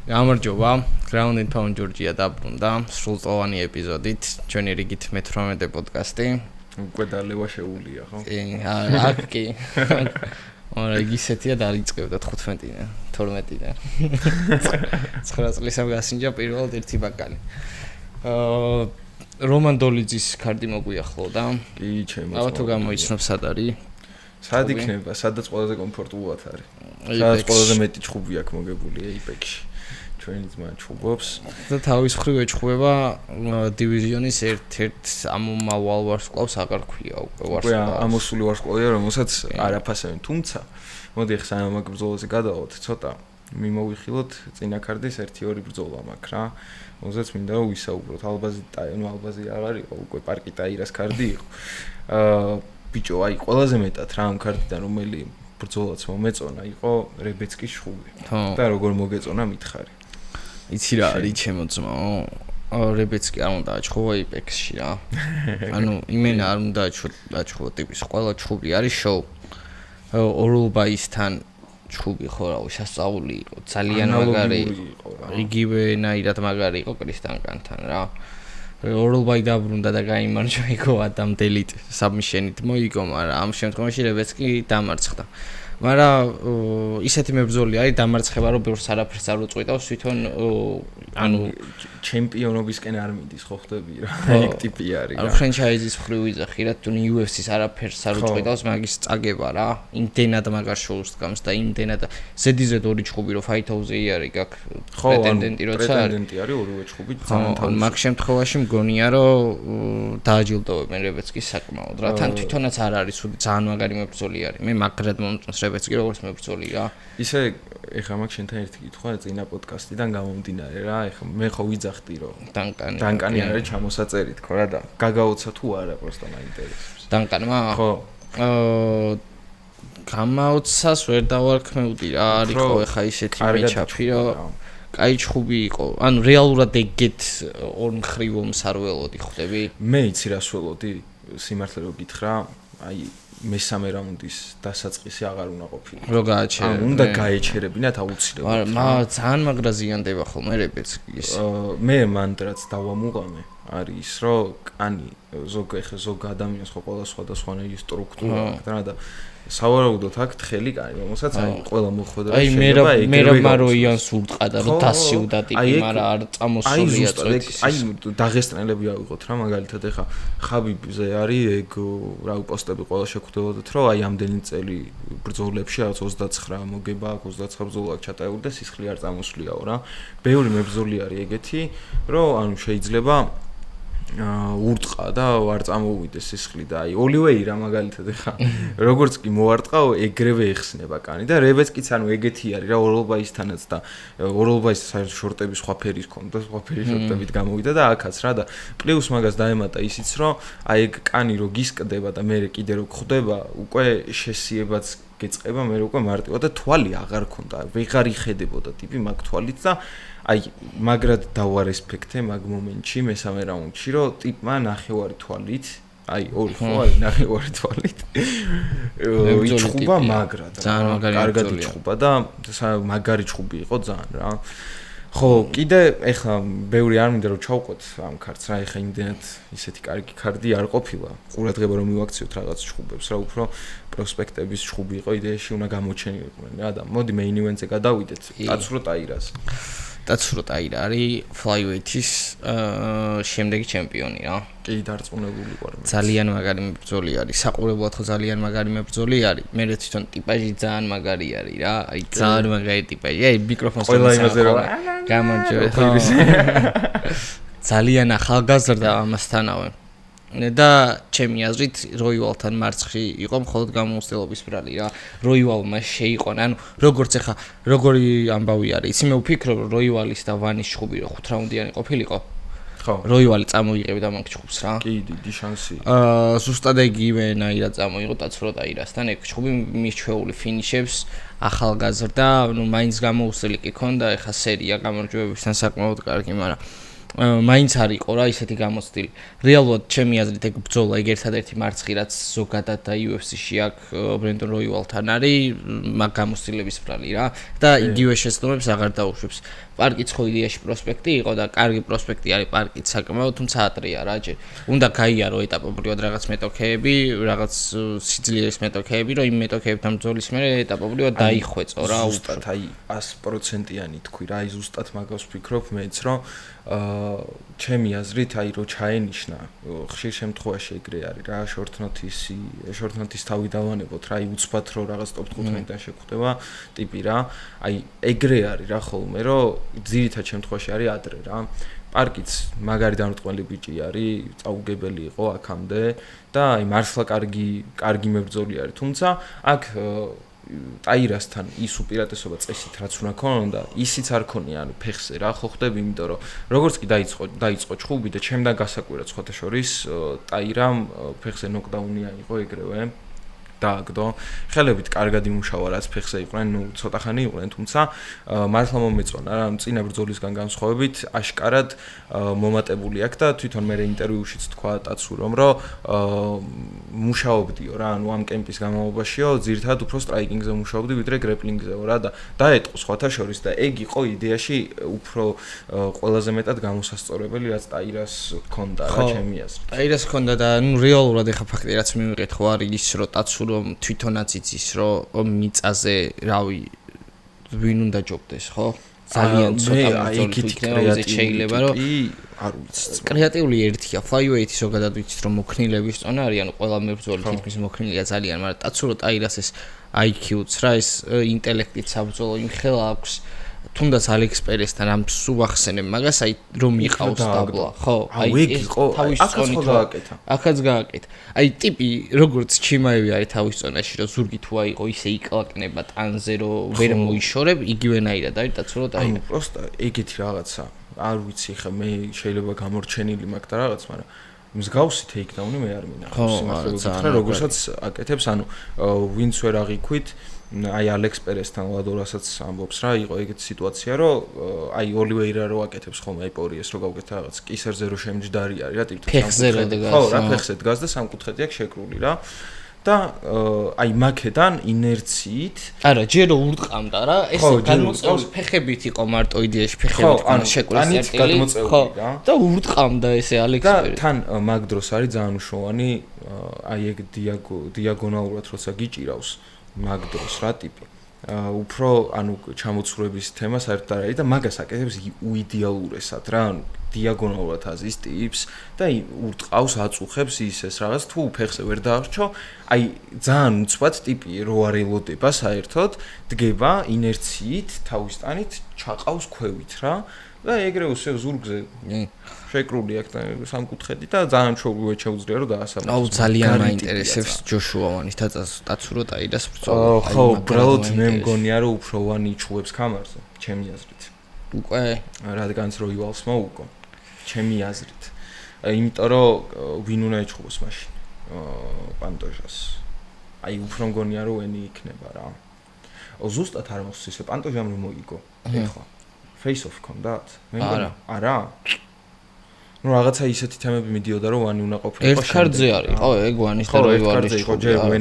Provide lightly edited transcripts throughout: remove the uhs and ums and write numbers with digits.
გამარჯობა, Ground and Pound Georgia დაბრუნდა სრულწლოვანი ეპიზოდით, ჩვენი რიგით მე-18 პოდკასტი. უკვე დალევა შეუულია, ხო? აქ კი. ორა ისეთია დაიწყებდა 15-დან, 12-დან. 9 წლისამ გასინჯა პირველად ერთი ბაკალი. რომან დოლიძის კარდი მოგვიახლოვდა. კი, ჩემო. ალბათ თუ გამოიცნობ სად არის? სად იქნება? სადაც ყველაზე კომფორტულად არის. სადაც ყველაზე მეტი ჩხუბი აქვს მოგებული Apex-ში. ჩვენი ძმა ჩხუბობს და თავის მხრივ ეჩხუბება დივიზიონის ერთ-ერთ ამომავალ ვარსკვლავს აღარ ქვია უკვე ვარსკვლავი. უკვე ამოსული ვარსკვლავია, რომელსაც არ აფასებენ, თუმცა მოდი ახლა სანამ აქ ბრძოლაზე გადავოთ, ცოტა მიმოვიხილოთ წინა კარდის 1-2 ბრძოლა მაქვს რა. რომელსაც მინდა ვისაუბროთ. ალბაზი აღარ იყო, უკვე პარკი ტაირას კარდი იყო. ბიჭო, აი ყველაზე მეტად რა ამ კარდიდან რომელი ბრძოლაც მომეწონა იყო რებეცკის შხუბი. და როგორ მოგეწონა მითხარი. იცი რა არის ჩემო ძმაო? რებეცკი არ უნდა აჩხუბო Apex-ში რა. ანუ იმენა არ უნდა აჩხუბო ტიპის ყველა ჩხუბი არის შოუ. ორულბაისთან ჩხუბი ხო რა, შესწავლი იყო, ძალიან მაგარი იყო რა. იგივენაირად მაგარი იყო კრისტანკანთან რა. ორულბაი დაბრუნდა და გაიმარჯვა იქო ადამიანით საბმიშენით მოიგო, მაგრამ ამ შემთხვევაში რებეცკი დამარცხდა. მაგრამ ისეთი მებრძოლი არის დამარცხება რომ ბევრს არაფერს არ უწყვეტავს თვითონ ანუ ჩემპიონობისკენ არ მიდის ხო ხდები რა ეგ ტიპი არის რა ფრენჩაიზის მხრივ ვიძახი რა თუ UFC-ს არაფერს არ უწყვეტავს მაგის წაგება რა იმდენად მაგარ შოუს დგამს და იმდენად ზედიზედ ორი ჩხუბი რო Fight House-ზე არის აქ პრეტენდენტი როცა პრეტენდენტი არის ორივე ჩხუბი ძალიან თავის მაგ შემთხვევაში მგონია რომ დააჯილდოვებენ რებეცკის საკმაოდ რა თან თვითონაც არ არის ძალიან მაგარი მებრძოლი არის მე მაგრად მომწონს რებეცკი როგორც მებრძოლი რა ისე ეხლა მაგ შენთან ერთი კითხვა წინა პოდკასტიდან გამომდინარე რა ეხლა მე ხო ვიძახდი რომ დანკანი არის ჩამოსაწერი თქო რა და გაგაოცა თუ არა პროსტა მაინტერესებს დანკანმა ხო გამაოცას ვერ დავარქმევდი რა არისო ეხლა ისეთი მეჩაფი რომ კაი ჩხუბი იყო ანუ რეალურად ეგეთ ორ მხრივ მომსარველოდი ხვდები მე იცი რას ველოდი სიმართლე რო გითხრა აი მესამე რაუნდის დასაწყისი აღარ უნდა ყოფილიყო. რო გააჩერებინათ. უნდა გაეჩერებინათ აუცილებლად. მაგრამ ძალიან მაგრა ზიანდება ხოლმე რებეცკის. მე მანდრაც დავამუყამე არის ის რომ კანი ზოგ ადამიანს ხო ყველა სხვადასხვანაირი სტრუქტურა აქვს რა და სავარაუდოდ აქვს თხელი კანი, რომელსაც აი ყველა მოხვედრა შეიძლება ეგრევე. აი მე მაროიანს ურტყადა რომ დასიუდა ტიპი, მაგრამ არ წამოსულია წვეთის. აი დაღესტნელები ავიღოთ რა მაგალითად ეხა ხაბიბზე არის ეგ რა პოსტები ყველა შეხვდებოდეთ რომ აი ამდენი წელი ბრძოლებში რაღაც 29 მოგება აქვს 29 ბრძოლა აქვს ჩატარებული და სისხლი არ წამოსვლიაო რა. ბევრი მებრძოლი არის ეგეთი რომ ანუ შეიძლება ურტყა და არ წამოვიდეს სისხლი და აი ოლივეირა მაგალითად ეხა როგორც კი მოარტყაო ეგრევე ეხსნება კანი და რებეცკიც ანუ ეგეთი არის რა ოროლბაისთანაც და ოროლბაის შორტების სხვა ფერის ქონდა სხვა ფერის შორტებით გამოვიდა და აქაც რა და პლუს მაგას დაემატა ისიც რომ აი ეგ კანი რო გისკდება და მე კიდე რო გხვდება უკვე შესიებაც გეწყება მე უკვე მარტივად და თვალი აღარ ქონდა ვეღარ იხედებოდა ტიპი მაგ თვალით და აი მაგრად დავარესპექტე მაგ მომენტში მესამე რაუნდში რომ ტიპმა ნახევარი თვალით აი ორი ხო არის ნახევარი თვალით იჩხუბა მაგრად კარგად იჩხუბა და მაგარი ჩხუბი იყო ძალიან რა ხო კიდე ეხლა ბევრი არ მინდა რომ ჩავყვეთ ამ ქარდს რა ეხლა იმდენად ისეთი კარგი ქარდი არ ყოფილა ყურადღება რომ მივაქციოთ რაღაც ჩხუბებს რა უფრო პროსპექტების ჩხუბი იყო იდეაში უნდა გამოჩენილიყვნენ რა და მოდი მეინ ივენტზე გადავიდეთ დაცურო ტაირას დაცურო ტაირა არის flyweight-ის შემდეგი ჩემპიონი რა კი დარწმუნებული ვარ მე ძალიან მაგარი მებრძოლი არის საყურებლად ხო ძალიან მაგარი მებრძოლი არის მე თვითონ ტიპაჟი ძალიან მაგარი არის რა აი ძალიან მაგარი ტიპაჟი აი მიკროფონს ყველა იმაზე რა გამარჯობა ძალიან ახალგაზრდა ამასთანავე და ჩემი აზრით როივალთან მარცხი იყო მხოლოდ გამოცდილების ბრალი რა როივალმა შეიყვანა ანუ როგორც ახლა როგორი ამბავი არის იცი მე ვფიქრობ რომ როივალის და ვანის ჩხუბი რო 5 რაუნდიანი ყოფილიყო ხო როივალი წამოიღებდა მაგ ჩხუბს რა კი დიდი შანსი ზუსტად იგივენაირად წამოიღო დაცურო ტაირასთან ეგ ჩხუბი მიჩვეული ფინიშებს ახალგაზრდა ნუ მაინც გამოუსწრელი კი ქონდა ეხა სერია გამარჯვებებისთან საკმაოდ კარგი მაგრამ მაინც არ იყო რა ისეთი გამოცდილი. რეალურად ჩემი აზრით ეგ ბრძოლა ეგ ერთადერთი მარცხი რაც ზოგადად და UFC-ში აქვს ბრენდონ როივალთან არის მაგ გამოცდილების ბრალი რა და იგივე შეცდომებს აღარ დაუშვებს. პარკიც ხო იდეაში პროსპექტი იყო და კარგი პროსპექტი არის პარკიც საკმაოდ, თუმცა ატრია რა ჯერ. უნდა გაიარო ეტაპობრივად რაღაც მეტოქეები, რაღაც სიძლიერის მეტოქეები, რომ იმ მეტოქეებთან ბრძოლის მერე ეტაპობრივად დაიხვეწო რა. ზუსტად აი 100%-იანი თქვი რა, აი ზუსტად მაგას ვფიქრობ მეც, რომ ჩემი აზრით აი რო ჩაენიშნა ხშირ შემთხვევაში ეგრე არის რა შორტ-ნოთის თავი დავანებოთ რა აი უცბად რო რაღაც ტოპ 15-დან შეგვხვდება ტიპი რა აი ეგრე არის რა ხოლმე რომ ძირითად შემთხვევაში არის ადრე რა პარკიც მაგარი დამრტყმელი ბიჭი არის წაუგებელი იყო აქამდე და აი მართლა კარგი მებრძოლი არის თუმცა აქ ტაირასთან ის უპირატესობა წესით რაც უნდა ქონოდა ისიც არ ქონია ანუ ფეხზე რა ხო ხდები იმიტომ რომ როგორც კი დაიწყო ჩხუბი და ჩემთან გასაკვირად სხვათა შორის ტაირამ ფეხზე ნოკდაუნი აიღო ეგრევე დააგდო ხელებით კარგად იმუშავა რაც ფეხზე იყვნენ ნუ ცოტა ხანი იყვნენ თუმცა მართლა მომეწონა რა ანუ წინა ბრძოლისგან განსხვავებით აშკარად მომატებული აქვს და თვითონ მე ინტერვიუშიც თქვა ტაცურომ რომ მუშაობდიო რა ანუ ამ კემპის განმავლობაშიო ძირითადად უფრო სტრაიკინგზე მუშაობდი ვიდრე გრეპლინგზეო რა და დაეტყო სხვათა შორის და ეგ იყო იდეაში უფრო ყველაზე მეტად გამოსასწორებელი რაც ტაირას ჰქონდა რა ჩემი აზრით ტაირას ჰქონდა და ნუ რეალურად ეხა ფაქტი რაც მივიღეთ ხო არის ის რომ ტაცუ რომ თვითონაც იცის რომ მიწაზე რავი ვინ უნდა ჯობდეს ხო ძალიან ცოტა ბრძოლით შეიძლება რომ არ ვიცი კრეატიული ერთია flyweight-ი ზოგადად ვიცით რომ მოქნილების წონა არის ანუ ყველა მებრძოლი თითქმის მოქნილია ძალიან მაგრამ ტაცურო ტაირას ეს IQ-ც რა ეს ინტელექტით საბრძოლო იმ ხელა აქვს თუნდაც ალექს პერესთან ამ სულ ახსენებ მაგას აი რომ იყავს დაბლა ხო აი ეგ იყო აქაც ხო გააკეთა აქაც გააკეთა აი ტიპი როგორც ჩიმაევი არის თავის წონაში რომ ზურგი თუ აიყო ისე იკლაკნება ტანზე რომ ვერ მოიშორებ იგივენაირად არის დაცულოთ აი ანუ პროსტა ეგეთი რაღაცა არ ვიცი ხა მე შეიძლება გამორჩენილი მაქვს და რაღაც მაგრამ მსგავსი ტეიქდაუნი მე არ მინახავს სიმართლე როგორცაც აკეთებს ანუ ვინც ვერ აღიქვით აი ალექს პერესთან ლადორასაც ამბობს რა იყო ეგეთი სიტუაცია რომ აი ოლივეირა რო აკეთებს ხოლმე აი პორიეს რო გავკეთე რაღაც კისერზე რო შემჯდარი არის რა ტიპთან ფეხზე რო დგას ხო რა ფეხზე დგას და სამკუთხედი აქვს შეკრული რა და აი მაკედან ინერციით არა ჯერო ურტყამდა რა ესე გადმოწევის ფეხებით იყო მარტო იდეაში ფეხებით ანუ შეკრული გადმოწეული რა და ურტყამდა ესე ალექს პერესი და თან მაგ დროს არის ძალიან უშუალო აი ეგ დიაგონალურად როცა გიჭირავს მაგ დროს რა ტიპი უფრო ანუ ჩამოცურების თემა საერთოდ არ არის და მაგას აკეთებს უიდეალურესად რა ანუ დიაგონალურად აზის ტიპს და ურტყავს აწუხებს ისეს რაღაც თუ ფეხზე ვერ დაარჩო აი ძალიან უცბად ტიპი რო არ ელოდება საერთოდ დგება ინერციით თავის ტანით ჩაყავს ქვევით რა და ეგრე უსე ზურგზე შეკრული აქვს და სამკუთხედი და ძალიან შოუვე შეუძლია რომ დაასაბამოს. აუ ძალიან მაინტერესებს ჯოშუავანის და ტაცურო ტაირას ბრძოლა. ხო, უბრალოდ მე მგონია რომ უფრო ვანი ჩუებს კამარზე, ჩემი აზრით. უკვე რადგანაც როივალს მოუგო, ჩემი აზრით. იმიტომ რომ ვინ უნდა ეჩხუბოს მაშინ? პანტოჟას. აი უფრო მგონია რომ ვენი იქნება რა. ზუსტად არ მოსწის ისე პანტოჟამ რომ მოიგო. ეხლა face-off კონდათ? არა. ну რაღაცა ისეთი თემები მიდიოდა რომ ვანი უნდა ყოფილიყო ერთ ქარდზე არის ხო ეგ ვანის და როივალის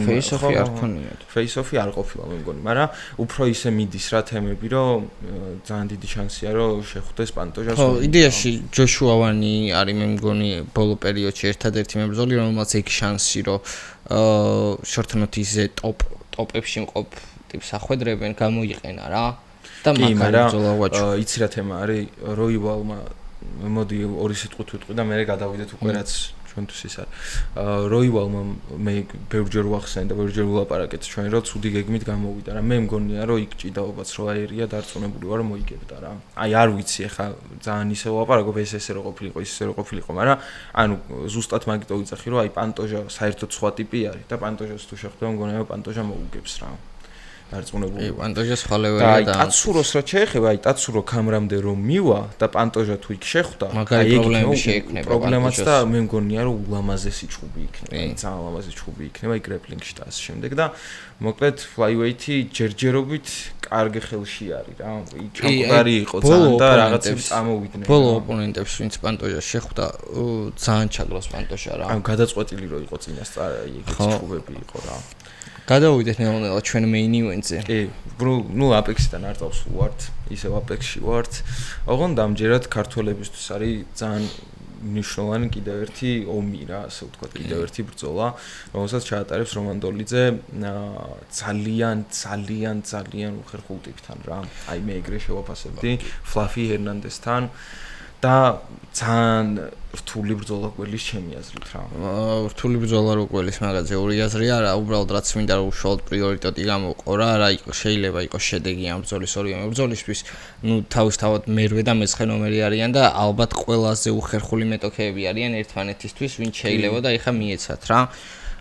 face-off-ი არ ქონია face-off-ი არ ყოფილა მე მგონი მაგრამ უფრო ისე მიდის რა თემები რომ ძალიან დიდი შანსია რომ შეხვდეს პანტოჟას ხო იდეაში ჯოშუა ვანი არის მე მგონი ბოლო პერიოდში ერთადერთი მებრძოლი რომელმაც ეგ შანსი რომ შორტ-ნოთისზე ტოპებში მყოფ ტიპს ახვედრებენ გამოიყენა რა და მაგარი ბრძოლა ვაჭრო იცი რა თემა არის როივალმა მოდი ორი სიტყვით ვიტყვი და მე გადავიდეთ უკვე რაც ჩვენთვის ის არის როივალმა მე ბევრჯერ ვახსენე და ბევრჯერ ვლაპარაკეთ ჩვენ რომ ცუდი გეგმით გამოვიდა რა მე მგონია რომ იქ ჭიდაობაც რო აერია დარწმუნებული ვარ რომ მოიგებდა რა აი არ ვიცი ახლა ძალიან ისე ვლაპარაკობ ესე რო ყოფილიყო ისე რო ყოფილიყო მაგრამ ანუ ზუსტად მაგიტო ვიძახი რომ აი პანტოჟა საერთოდ სხვა ტიპი არის და პანტოჟას თუ შეხვდება მგონია რომ პანტოჟა მოუგებს რა დარწმუნებული. პანტოჟა სხალეველია და ტაცუროს რა შეეხება, ტაცურო კამრამდე რომ მივა და პანტოჟა თუ იქ შეხვდა, პრობლემები შეექმნება. პრობლემაც და მე მგონია რომ ულამაზესი ჩხუბი იქნება, ძალიან ლამაზი ჩხუბი იქნება იქ გრეპლინგში და ასე შემდეგ და მოკლედ flyweight-ი ჯერჯერობით კარგი ხელში არის რა. ჩამყარი იყო ძალიან და რაღაცები წამოვიდნენ. ბოლო ოპონენტებს ვინც პანტოჟას შეხვდა, ძალიან ჩაგროს პანტოჟა რა. ან გადაწყვეტილი რო იყო წინასწარ ეგეთი ჩხუბები იყო რა. გადავიდეთ ნელ-ნელა ჩვენ main event-ზე. კი, ნუ Apex-დან არ წავს ვართ, ისევ Apex-ში ვართ. ოღონდ ამჯერად ქართველებისთვის არის ძალიან მნიშვნელოვანი კიდევ ერთი ომი რა, ასე ვთქვათ, კიდევ ერთი ბრძოლა, რომელსაც ჩაატარებს რომან დოლიძე ძალიან უხერხულ ტიპთან რა. აი მე ეგრე შევაფასებდი Fluffy Hernandez-თან და ძალიან რთული ბრძოლა გველის ჩემი აზრით რა. რთული ბრძოლა რო გველის მაგაზე ორი აზრი არა, უბრალოდ რაც მინდა რომ უშუალოდ პრიორიტეტი გამოყო რა, რა შეიძლება იყოს შედეგი ამ ბრძოლის ორივე ბრძოლისთვის. ნუ თავისთავად მერვე და მეცხრე ნომერი არიან და ალბათ ყველაზე უხერხული მეტოქეები არიან ერთმანეთისთვის, ვინც შეიძლება და ეხა მიეცათ რა.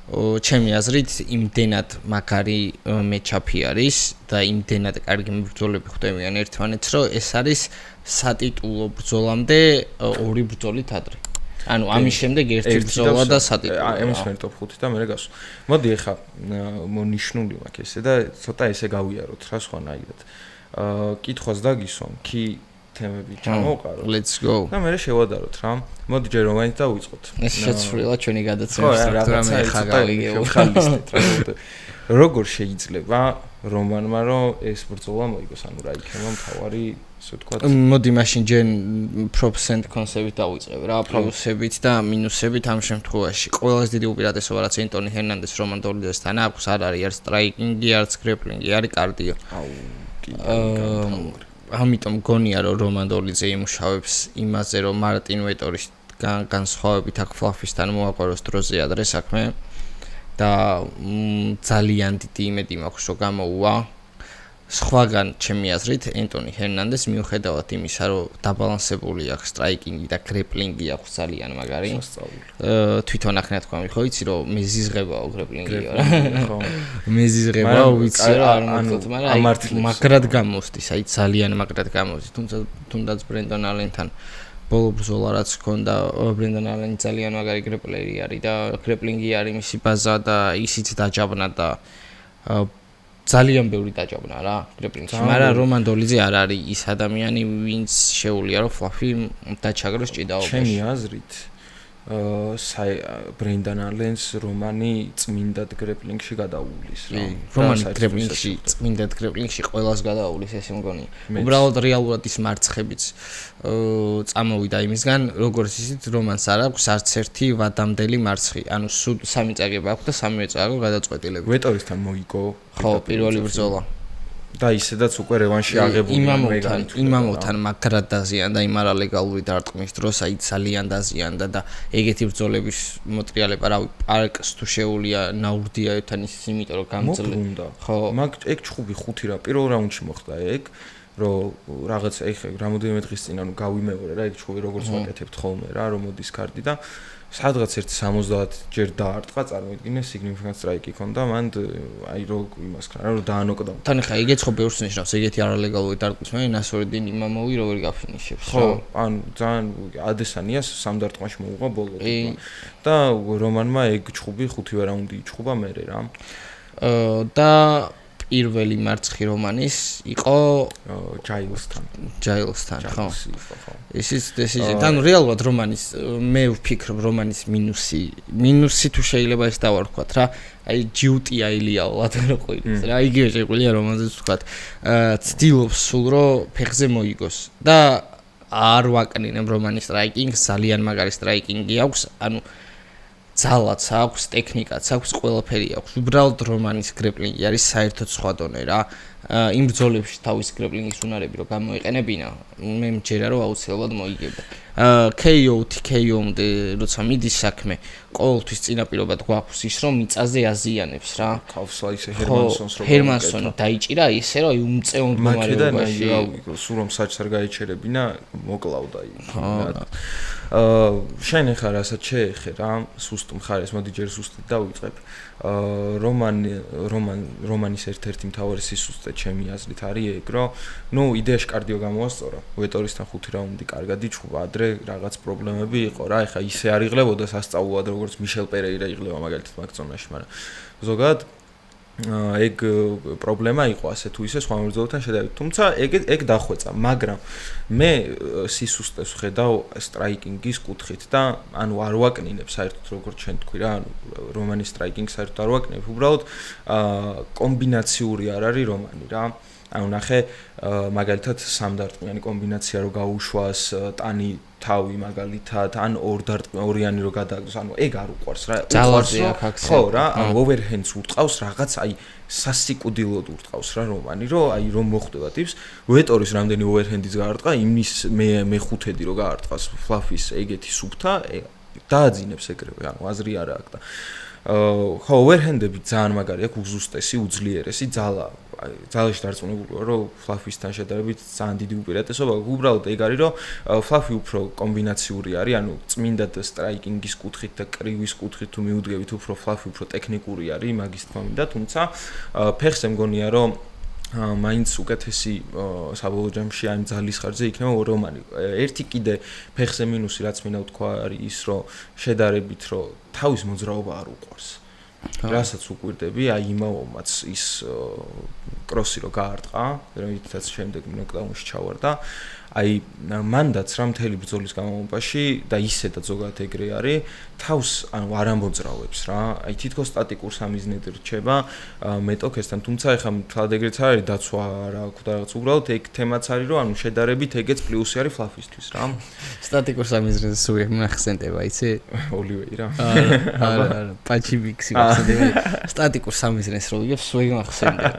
ჩემი აზრით იმდენად მაგარი მეჩაფი არის და იმდენად კარგი ბრძოლები ხვდებიან ერთმანეთს, რომ ეს არის სატიტულო ბრძოლამდე ორი ბრძოლით ადრე. ანუ ამის შემდეგ ერთი ბრძოლა და სატიტულო. ამის მე ტოპ 5 და მე გასულ. მოდი ეხა მონიშნული მაქვს ესე და ცოტა ესე გავიაროთ რა სხვანაირად. კითხვას დაგისვამ, კი თემები ჩამოვყარო. Let's go. და მე შევადაროთ რა. მოდი ჯერ რომაინც დავიწყოთ. ეს შეცვლილა ჩვენი გადაცემის სტრუქტურა მე ხა გავიგებო. როგორ შეიძლება რომანმა რომ ეს ბრძოლა მოიგოს, ანუ რა იქნება მთავარი, ასე ვთქვათ. მოდი მაშინ ჯენ props and concept-ით დავიწყებ რა, პლუსებით და მინუსებით ამ შემთხვევაში. ყველაზე დიდი უპირატესობა რაც ენტონი ჰერნანდეს რომან დოლიძესთან აქვს, არ არის არც striking-ი, არც grappling-ი, არის კარდიო. ამიტომ გონია რომ რომან დოლიძე იმუშავებს იმაზე რომ მარტინ ვეტორის განსხვავებით აქ Fluffy-სთან მოაყაროს დროზე ადრე საქმე და ძალიან დიდი იმედი მაქვს რომ გამოუვა. სხვაგან ჩემი აზრით ენტონი ჰერნანდეს მიუხედავად იმისა რომ დაბალანსებული აქვს striking-ი და grappling-ი აქვს ძალიან მაგარი. თვითონ აქ ნათქვა ხო იცი რომ მეზიზღებაო grappling-იო რა. ხო. მეზიზღებაო ვიცი რა არ მოხდოთ, მაგრამ მაგრად გამოსდის, აი ძალიან მაგრად გამოსდის, თუნდაც ბრენდონ ალენთან ბოლო ბრძოლა რაც ჰქონდა, ბრენდონ ალენი ძალიან მაგარი grappler-ი არის და grappling-ი არის მისი ბაზა და ისიც დაჯაბნა და ძალიან ბევრი დაჯაბნა რა grappling-ში, მაგრამ რომან დოლიძე არ არის ის ადამიანი, ვინც შეუძლია რომ Fluffy დაჩაგროს ჭიდაობაში. ჩემი აზრით ბრენდან ალენს რომანი წმინდად grappling-ში გადაუვლის რა. რომანი grappling-ში, წმინდად grappling-ში ყველას გადაუვლის ეს მგონი. უბრალოდ რეალურად ის მარცხებიც წამოვიდა იმისგან, როგორც ისიც რომანს არ აქვს არც ერთი ვადამდელი მარცხი. ანუ სამი წაგება აქვს და სამივე წაგება გადაწყვეტილები. ვეტორისთან მოიგო. ხო, პირველი ბრძოლა. და ისედაც უკვე რევანში აღებული იმამოვთან მაგრად დაზიანდა იმ არალეგალური დარტყმის დროს, აი ძალიან დაზიანდა და ეგეთი ბრძოლების მოტრიალება, რავი, პარკს თუ შეუულია ნაურდია თან ის იმიტომ რომ გამძლე. ხო, მაგ ეგ ჩხუბი 5 რა პირველ რაუნდში მოხდა ეგ, რომ რაღაც ეხა რამოდენიმე დღის წინ ანუ გავიმეორე რა ეგ ჩხუბი როგორც ვაკეთებთ ხოლმე რა, რომ მოდის კარდი და სადღაც 1.70 ჯერ დაარტყა, წარმოიდგინე significant strike იქონდა, მან აი რო იმას ქნა, რომ დაანოკდა. თან ხა იგეც ხო ბევრს ნიშნავს, ეგეთი არალეგალური დარტყმის მე ნასორიდინი იმამოვი როგორ გაფინიშებს რა. ხო, ანუ ძალიან ადესანიას სამ დარტყმაში მოუღვა ბოლოდე. და რომანმა ეგ ჩხუბი 5 რაუნდი იჩხუბა მერე რა. და პირველი მარცხი რომანის იყო ჯაილსთან, ხო. ისიც ანუ რეალურად რომანის მე ვფიქრობ რომანის მინუსი თუ შეიძლება ეს დავარქვათ რა. აი ჯიუტი აილიაულად რო ყილის რა. იგივე შეგვიძლია რომანზეც ვთქვათ. ცდილობს სულ რომ ფეხზე მოიგოს და არ ვაკნინებ რომანის striking-ს, ძალიან მაგარი striking-ი აქვს, ანუ ძალაც აქვს, ტექნიკაც აქვს, ყველაფერი აქვს. უბრალოდ რომანის grappling-ი არის საერთოდ სხვა დონე რა. იმ ბრძოლებში თავის grappling-ის უნარები რომ გამოიყენებინა, მე მჯერა რომ აუცილებლად მოიგებდა. KO-მდე როცა მიდის საქმე, ყოველთვის წინაპირობად გვაქვს ის რომ მიწაზე აზიანებს რა. ქავსა ისე ჰერმანსონს რო ჰერმანსონი დაიჭირა ისე რომ უმწეო მდგომარეობაში. სულ რომ საჭს არ გაიჩერებინა, მოკლავდა იმ. შენ ახლა რასაც შეეხე რა, სუსტ მხარეს, მოდი ჯერ სუსტით დავიწყებ. რომანის ერთ-ერთი მთავარი სისუსტე ჩემი აზრით არის ეგ, რომ იდეაში კარდიო გამოვასწორა. ვეტორისთან 5 რაუნდი კარგად იჭხობა, ადრე რაღაც პრობლემები იყო რა, ახლა ისე არ იღლებოდა სასწაულად, როგორც მიშელ პერეირა იღლება მაგალითად მაგწონაში, მაგრამ ზოგადად ეგ პრობლემა იყო ასე თუ ისე სხვა მებრძოლთან შედარებით. თუმცა ეგ დახვეწა, მაგრამ მე სისუსტეს ვხედავ სტრაიკინგის კუთხით და ანუ არ ვაკნინებ საერთოდ როგორც შენ თქვი რა, ანუ რომანის სტრაიკინგს საერთოდ არ ვაკნინებ, უბრალოდ კომბინაციური არ არის რომანი რა. ანუ ნახე მაგალითად სამდარტყმიანი კომბინაცია რო გაუშვას, ტანი თავი მაგალითად, ან ორიანი რო გადააგდოს, ანუ ეგ არ უყვარს რა. ხო რა, ანუ ოვერჰენდს ურტყავს რაღაც, აი სასიკვდილოდ ურტყავს რა რომანი, რომ მოხვდება ტიპს, ვეტორის რამდენი ოვერჰენდის გაარტყა, იმის მე-5 რო გაარტყას ფლაფის ეგეთი სუფთა, დააძინებს ეგრევე, ანუ აზრი არ აქვს და ხო, ოვერჰენდები ძალიან მაგარი აქვს, უზუსტესი, უძლიერესი, ძალაში დარწმუნებული ვარ, რომ ფლაფისთან შედარებით ძალიან დიდი უპირატესობა აქვს. უბრალოდ ეგ არის, რომ ფლაფი უფრო კომბინაციური არის, ანუ წმინდად სტრაიკინგის კუთხით და კრივის კუთხით თუ მიუდგებით, უფრო ფლაფი უფრო ტექნიკური არის, მაგის თქმა მინდა, თუმცა ფეხზე მგონია, რომ მაინც უკეთესი საბოლოო ჯამში ამ ძალის ხარჯზე იქნება რომანი. ერთი კიდე ფეხზე მინუსი რაც მინდა ვთქვა არის ის, რომ შედარებით, რომ თავის მოძრაობა არ უყვარს. რასაც უკვირდები, აი იმავომაც ის კროსი რო გაარტყა, რომელიცაც შემდეგ ნოკდაუნში ჩავარდა. აი მანდაც რა მთელი ბრძოლის განმავლობაში და ისედაც ზოგადად ეგრე არის, თავს ანუ არ ამოძრავებს რა. აი თითქოს სტატიკურ სამიზნედ რჩება მეტოქესთან, თუმცა ეხლა თლად ეგრეც არის დაცვა რა აქვს და რაღაც უბრალოდ ეგ თემაც არის, რომ ანუ შედარებით ეგეც პლუსი არის ფლაფისთვის რა. სტატიკურ სამიზნედს სულ მახსენდება, იცი? ოლივეი რა. არა, პაჩი მიქსი მახსენდება. სტატიკურ სამიზნედს რო იგებს, სულ მახსენდება.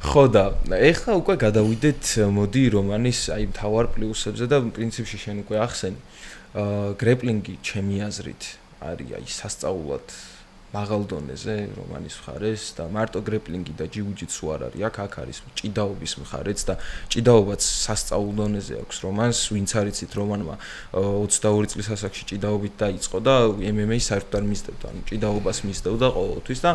ხო და ეხლა უკვე გადავიდეთ მოდი რომანის აი მთავარ პლუსებზე და პრინციპში შენ უკვე ახსენი. გრეპლინგი ჩემი აზრით არის აი სასწაულად მაღალ დონეზე რომანის მხარეს და მარტო გრეპლინგი და ჯიუ-ჯიტსუ არ არის, აქ არის ჭიდაობის მხარეც და ჭიდაობაც სასწაულ დონეზე აქვს რომანს, ვინც არიცით რომანმა 22 წლის ასაკში ჭიდაობით დაიწყო და MMA-ს საერთოდ არ მისდევდა, ანუ ჭიდაობას მისდევდა ყოველთვის და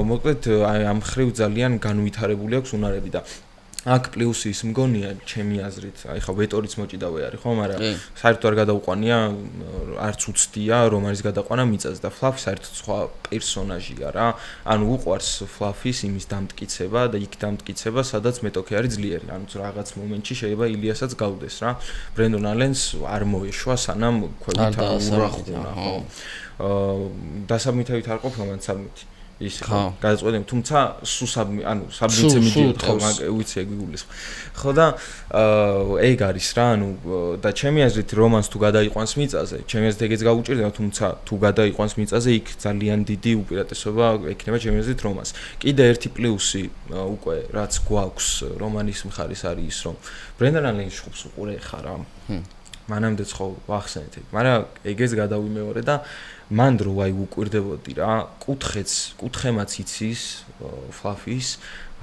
მოკლედ ამ ხრივ ძალიან განვითარებული აქვს უნარები და აქ პლუსი ის მგონია ჩემი აზრით, აი ხა ვეტორიც მოჭიდავე არის ხო, მაგრამ საერთოდ არ გადაუყვანია, არც უცდია რომანის გადაყვანა მიწაზე და ფლაფი საერთოდ სხვა პერსონაჟია რა. ანუ უყვარს ფლაფის იმის დამტკიცება და იქ დამტკიცება, სადაც მეტოქე არის ძლიერი. ანუ რაღაც მომენტში შეიძლება ილიასაც გავდეს რა. ბრენდონ ალენს არ მოეშვა, სანამ ქვევით ურახუნა ხო. დასაბმითებით არ ყოფილა მან საბმითი. ის გადაწყვეტენ, თუმცა ანუ საბმიცე მიდიოდა, ვიცი ეგ გულის. ხო და ეგ არის რა, ანუ და ჩემი აზრით რომანს თუ გადაიყვანს მიწაზე, ჩემი აზრით ეგეც გაუჭირდება, თუმცა თუ გადაიყვანს მიწაზე, იქ ძალიან დიდი უპირატესობა ექნება ჩემი აზრით რომანს. კიდე ერთი პლუსი უკვე რაც გვაქვს რომანის მხარეს არის ის, რომ ბრენდონ ალენის შხობს უყურე ხარ რა. მანამდეც ხო ვახსენეთ ეგ, მაგრამ ეგეც გადავიმეორე და მან დრო აი უკვირდებოდი რა, კუთხემაც იცის ფლაფის,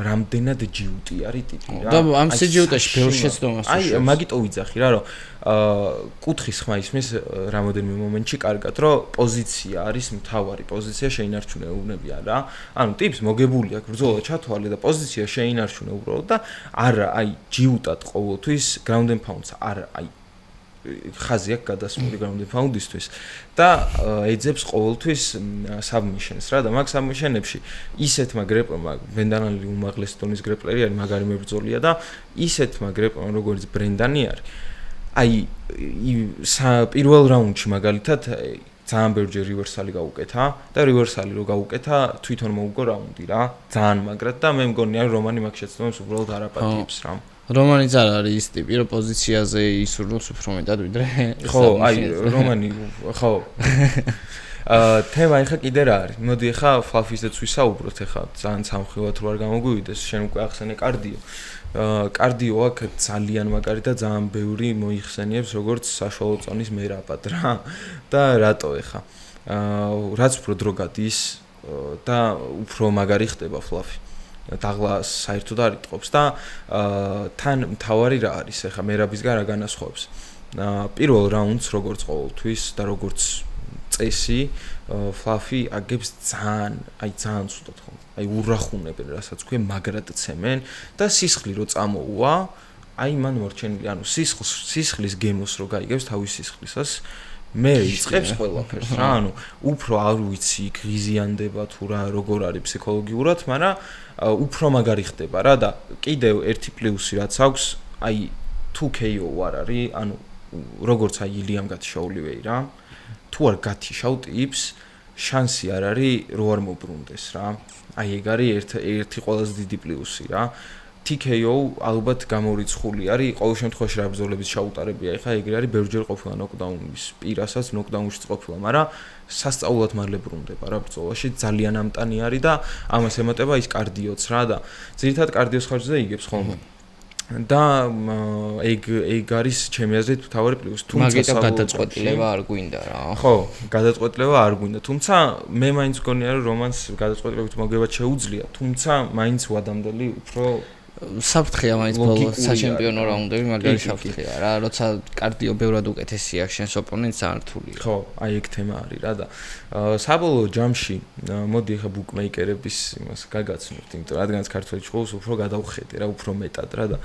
რამდენად ჯიუტი არის ტიპი რა. და ამ სიჯუტეში ბევრ შეცდომას უშვებს. აი მაგიტო ვიძახი რა, რომ კუთხის ხმა ისმის რამოდენიმე მომენტში კარგად, რომ პოზიცია არის მთავარი პოზიცია შეინარჩუნებია რა. ანუ ტიპს მოგებული აქვს ბრძოლა ჩათვალე და პოზიცია შეინარჩუნე უბრალოდ და არა აი ჯიუტად ყოველთვის ground and pound-ს არა აი ხაზი აქვს გადასმული ground and pound-ისთვის და ეძებს ყოველთვის submissions რა და მაგ submission-ებში ისეთმა გრეპლერმა ბრენდანი უმაღლესი დონის გრეპლერი არის, მაგარი მებრძოლია და ისეთმა გრეპლერმა როგორც ბრენდანი არის აი პირველ რაუნდში მაგალითად ძალიან ბევრჯერ რივერსალი გაუკეთა და რივერსალი რო გაუკეთა თვითონ მოუგო რაუნდი რა ძალიან მაგრად და მე მგონია რომანი მაგ შეცდომებს უბრალოდ არ აპატიებს რა რომანიც არ არის ის ტიპი, რომ პოზიციაზე ისურვებს უფრო მეტად ვიდრე ხო, აი რომანი ხო თემა ეხა კიდე რა არის? მოდი ეხა ფლაფისეც ვისაუბროთ ეხა ძალიან სამხილვად რო არ გამოგვივიდეს, შენ უკვე ახსენე კარდიო. კარდიო აქ ძალიან მაგარი და ძალიან ბევრი მოიხსენიებს როგორც საშუალო წონის მერაბად რა. და რატო ეხა? რაც უფრო დრო გადის და უფრო მაგარი ხდება ფლაფი. დაღლა საერთოდ არ იტყობს და თან მთავარი რა არის ეხა მერაბისგან რა განასხვავებს პირველ რაუნდს როგორც ყოველთვის და როგორც წესი Fluffy აგებს ძალიან ცუდად ხომ. აი ურახუნებენ რასაც ქვია, მაგრად ცემენ და სისხლი რო წამოუვა, აი მან მორჩენილი, ანუ სისხლის გემოს რო გაიგებს თავის სისხლისას, მე იწყებს ყველაფერს რა, ანუ უფრო არ ვიცი, ღიზიანდება თუ რა, როგორ არის ფსიქოლოგიურად, მაგრამ უფრო მაგარი ხდება რა და კიდევ ერთი პლუსი რაც აქვს, აი 2KO არ არის, ანუ როგორც აი ილიამ გათიშა ოლივეირა, თუ არ გათიშავ ტიპს, შანსი არ არის რო არ მობრუნდეს რა. აი ეგ არის ერთი ყველაზე დიდი პლუსი რა. TKO ალბათ გამორიცხული არის, ყოველ შემთხვევაში რა ბრძოლების ჩაუტარებია, ეხლა ეგრე არის, ბევრჯერ ყოფილა ნოკდაუნის პირასაც, ნოკდაუნშიც ყოფილა, მაგრამ სასწაულად მალე ბრუნდება რა ბრძოლაში, ძალიან ამტანი არის და ამას ემატება ის კარდიოც რა და ძირითადად კარდიოს ხარჯზე იგებს ხოლმე. და ეგ არის ჩემი აზრით მთავარი პლუსი. თუმცა გადაწყვეტილება არ გვინდა რა. ხო, გადაწყვეტილება არ გვინდა. თუმცა მე მაინც გონია რომ რომანს გადაწყვეტილებით მოგება შეუძლია, თუმცა მაინც ვადამდელი უფრო საფრთხეა მაინც ბოლო საჩემპიონო რაუნდები მაგარი საფრთხეა რა, როცა კარდიო ბევრად უკეთესია შენს ოპონენტს არ რთულია. ხო, აი ეგ თემა არის რა და საბოლოო ჯამში მოდი ახლა ბუკმეიკერების იმას გაგაცნობთ, იმიტომ რადგანაც ქართველი ჭყოს უფრო გადავხედე რა, უფრო მეტად რა და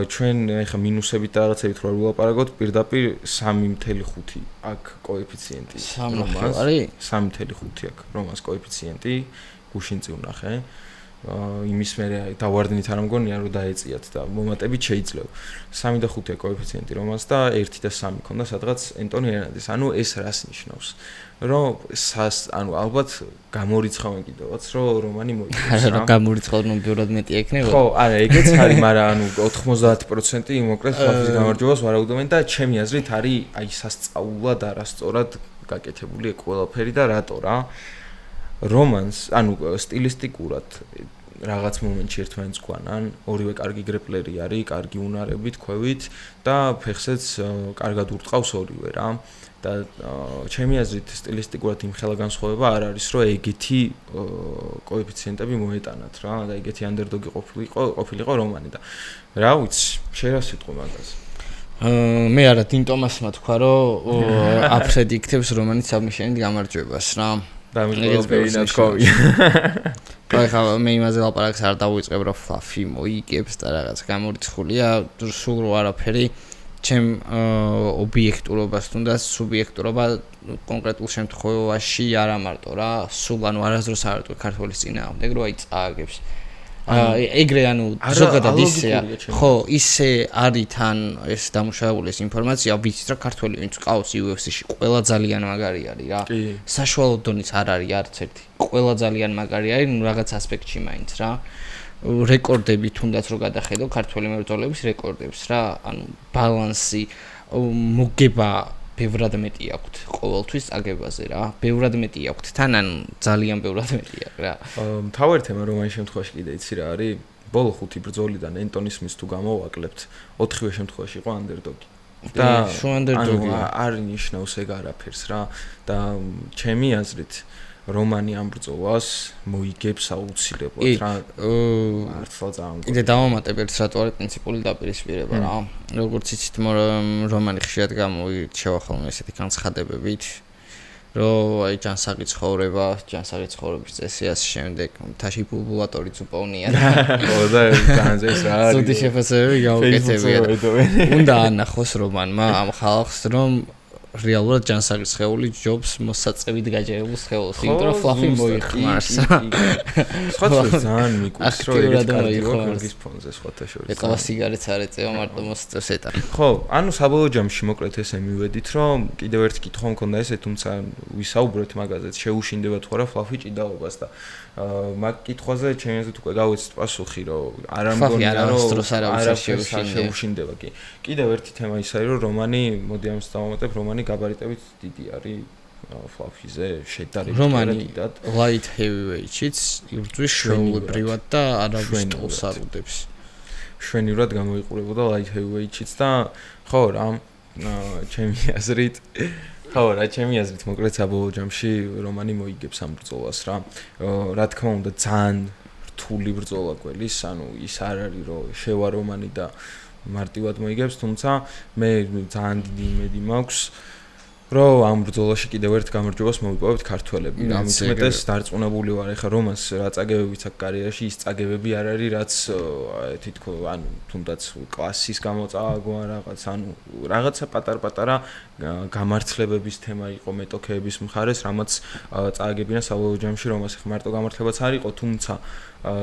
ჩვენ ახლა მინუსებით და რაღაცებით რო ვილაპარაკოთ, პირდაპირ 3.5 აქ კოეფიციენტი რომას არის 3.5 აქ რომას კოეფიციენტი გუშინ წი ვნახე. იმის მერე დავარდნით არ მგონია რომ დაეწიათ და მომატებით შეიძლება 3 და 5-ია კოეფიციენტი რომას და 1 და 3 ქონდა სადღაც ენტონი ერნანდეს. ანუ ეს რას ნიშნავს? რომ ანუ ალბათ გამორიცხავენ კიდევაც რომ რომანი მოიგებს რა. გამორიცხავენ რომ ბევრად მეტი ექნება? ხო, არა, ეგეც არის, მაგრამ ანუ 90% მოკლედ ფლაფის გამარჯვებას ვარაუდობენ და ჩემი აზრით არის აი სასწაულად არასწორად გაკეთებული ყველაფერი და რატო რა? რომანს, ანუ სტილისტიკურად რაღაც მომენტში ერთმანეთს გვანან, ორივე კარგი გრეპლერი არის, კარგი უნარებით, ქვევით და ფეხსაც კარგად ურტყავს ორივე რა. და ჩემი აზრით სტილისტიკურად იმ ხელა განსხვავება არ არის, რომ ეგეთი კოეფიციენტები მოეტანათ რა და ეგეთი ანდერდოგი ყოფილიყო რომანი და რა ვიცი, შენ რა სიტყვი მაგაზე? მე არა დინ ტომასმა თქვა, რომ აფრედიქტებს რომანის საბმიშენით გამარჯვებას რა. და მე ყველაფერი ნათქვამი. ხა მე იმაზე ლაპარაკს არ დავიწყებ რომ Fluffy მოიგებს და რაღაც გამორიცხულია, სულ რო არაფერი ჩემ ობიექტურობას თუნდაც სუბიექტურობა კონკრეტულ შემთხვევაში არა მარტო რა, სულ ანუ არასდროს არ ვიტყვი ქართველის წინააღმდეგ, რომ აი წააგებს. ეგრე ანუ ზოგადად ისეა, ხო, ისე არის თან ეს დამუშავებული ეს ინფორმაცია, ვიცით რა ქართველი ვინც ყავს UFC-ში, ყველა ძალიან მაგარი არის რა. საშუალო დონის არ არის არც ერთი. ყველა ძალიან მაგარი არის, ნუ რაღაც ასპექტში მაინც რა. რეკორდები თუნდაც რო გადახედო ქართველი მებრძოლების რეკორდებს რა, ანუ ბალანსი მოგება ბევრად მეტი აქვთ ყოველთვის წაგებაზე რა. ბევრად მეტი აქვთ თან, ანუ ძალიან ბევრად მეტი აქვს რა. მთავარი თემა რომ ამ შემთხვევაში კიდე იცი რა არის? ბოლო 5 ბრძოლიდან ენტონი სმითს თუ გამოვაკლებთ, 4-ვე შემთხვევაში იყო ანდერდოგი. და არ ნიშნავს ეგ არაფერს რა და ჩემი აზრით რომანი ამ ბრძოლას მოიგებს აუცილებლად რა. მართლა ძალიან. კიდე დავამატებ ერთ რატო არის პრინციპული დაპირისპირება რა. როგორც იცით, რომანი ხშირად გამოირჩევა ხოლმე ესეთი განცხადებებით, რომ აი ჯანსაღი ცხოვრების წესიას შემდეგ მთაში ბულბულატორიც უპოვნია რა. ხო და ძალიან ეს რა არის. ზოგი შეფასებები გაუკეთებია. უნდა ანახოს რომანმა ამ ხალხს რომ რეალურად ჯანსაღი სხეული ჯობს მოსაწევით გაჯერებულ სხეულს, იმიტომ რომ Fluffy მოიხმარს. სხვა ძალიან მიკუს რომ ეგეთ კარგის ფონზე სხვათა შორის. ეტყვა სიგარეტს არ ეწევა, მარტო მოსწევს ეტა. ხო, ანუ საბოლოო ჯამში მოკლედ ესე მივედით, რომ კიდევ ერთი კითხვა მქონდა ესე, თუმცა ვისაუბრეთ მაგაზეც, შეუშინდება თუ არა Fluffy ჭიდაობას და მაგ კითხვაზე ჩემი აზრით უკვე გავეცით პასუხი, რომ არ ამგონია რომ შეუშინდება კი. კიდევ ერთი თემა ის არის, რომ რომანი, მოდი ამას დავამატებ, რომანი გაბარიტებით დიდი არის Fluffy-ზე შედარებით კიდად. Light heavyweight-იც იბრძვის შეულებრივად და არავის ტოლს არ უდებს. შვენივრად გამოიყურებოდა light heavyweight-იც და ხო რა, ჩემი აზრით მოკლედ საბოლოო ჯამში რომანი მოიგებს ამ ბრძოლას რა. რა თქმა უნდა ძალიან რთული ბრძოლა გველის, ანუ ის არ არის რომ შევა რომანი და მარტივად მოიგებს, თუმცა მე ძალიან დიდი იმედი მაქვს რომ ამ ბრძოლაში კიდევ ერთ გამარჯვებას მოვიპოვებთ ქართველები. ამით მეტეს დარწმუნებული ვარ, ეხლა რომანს რა წაგებებიც აქვს კარიერაში, ის წაგებები არ არის, რაც თითქოს ანუ თუნდაც კლასის გამოწვავა რაღაც, ანუ რაღაცა პატარ-პატარა გამართლებების თემა იყო მეტოქეების მხარეს, რამაც წააგებინა საბოლოო ჯამში რომას. ეხლა მარტო გამართლებაც არ იყო, თუმცა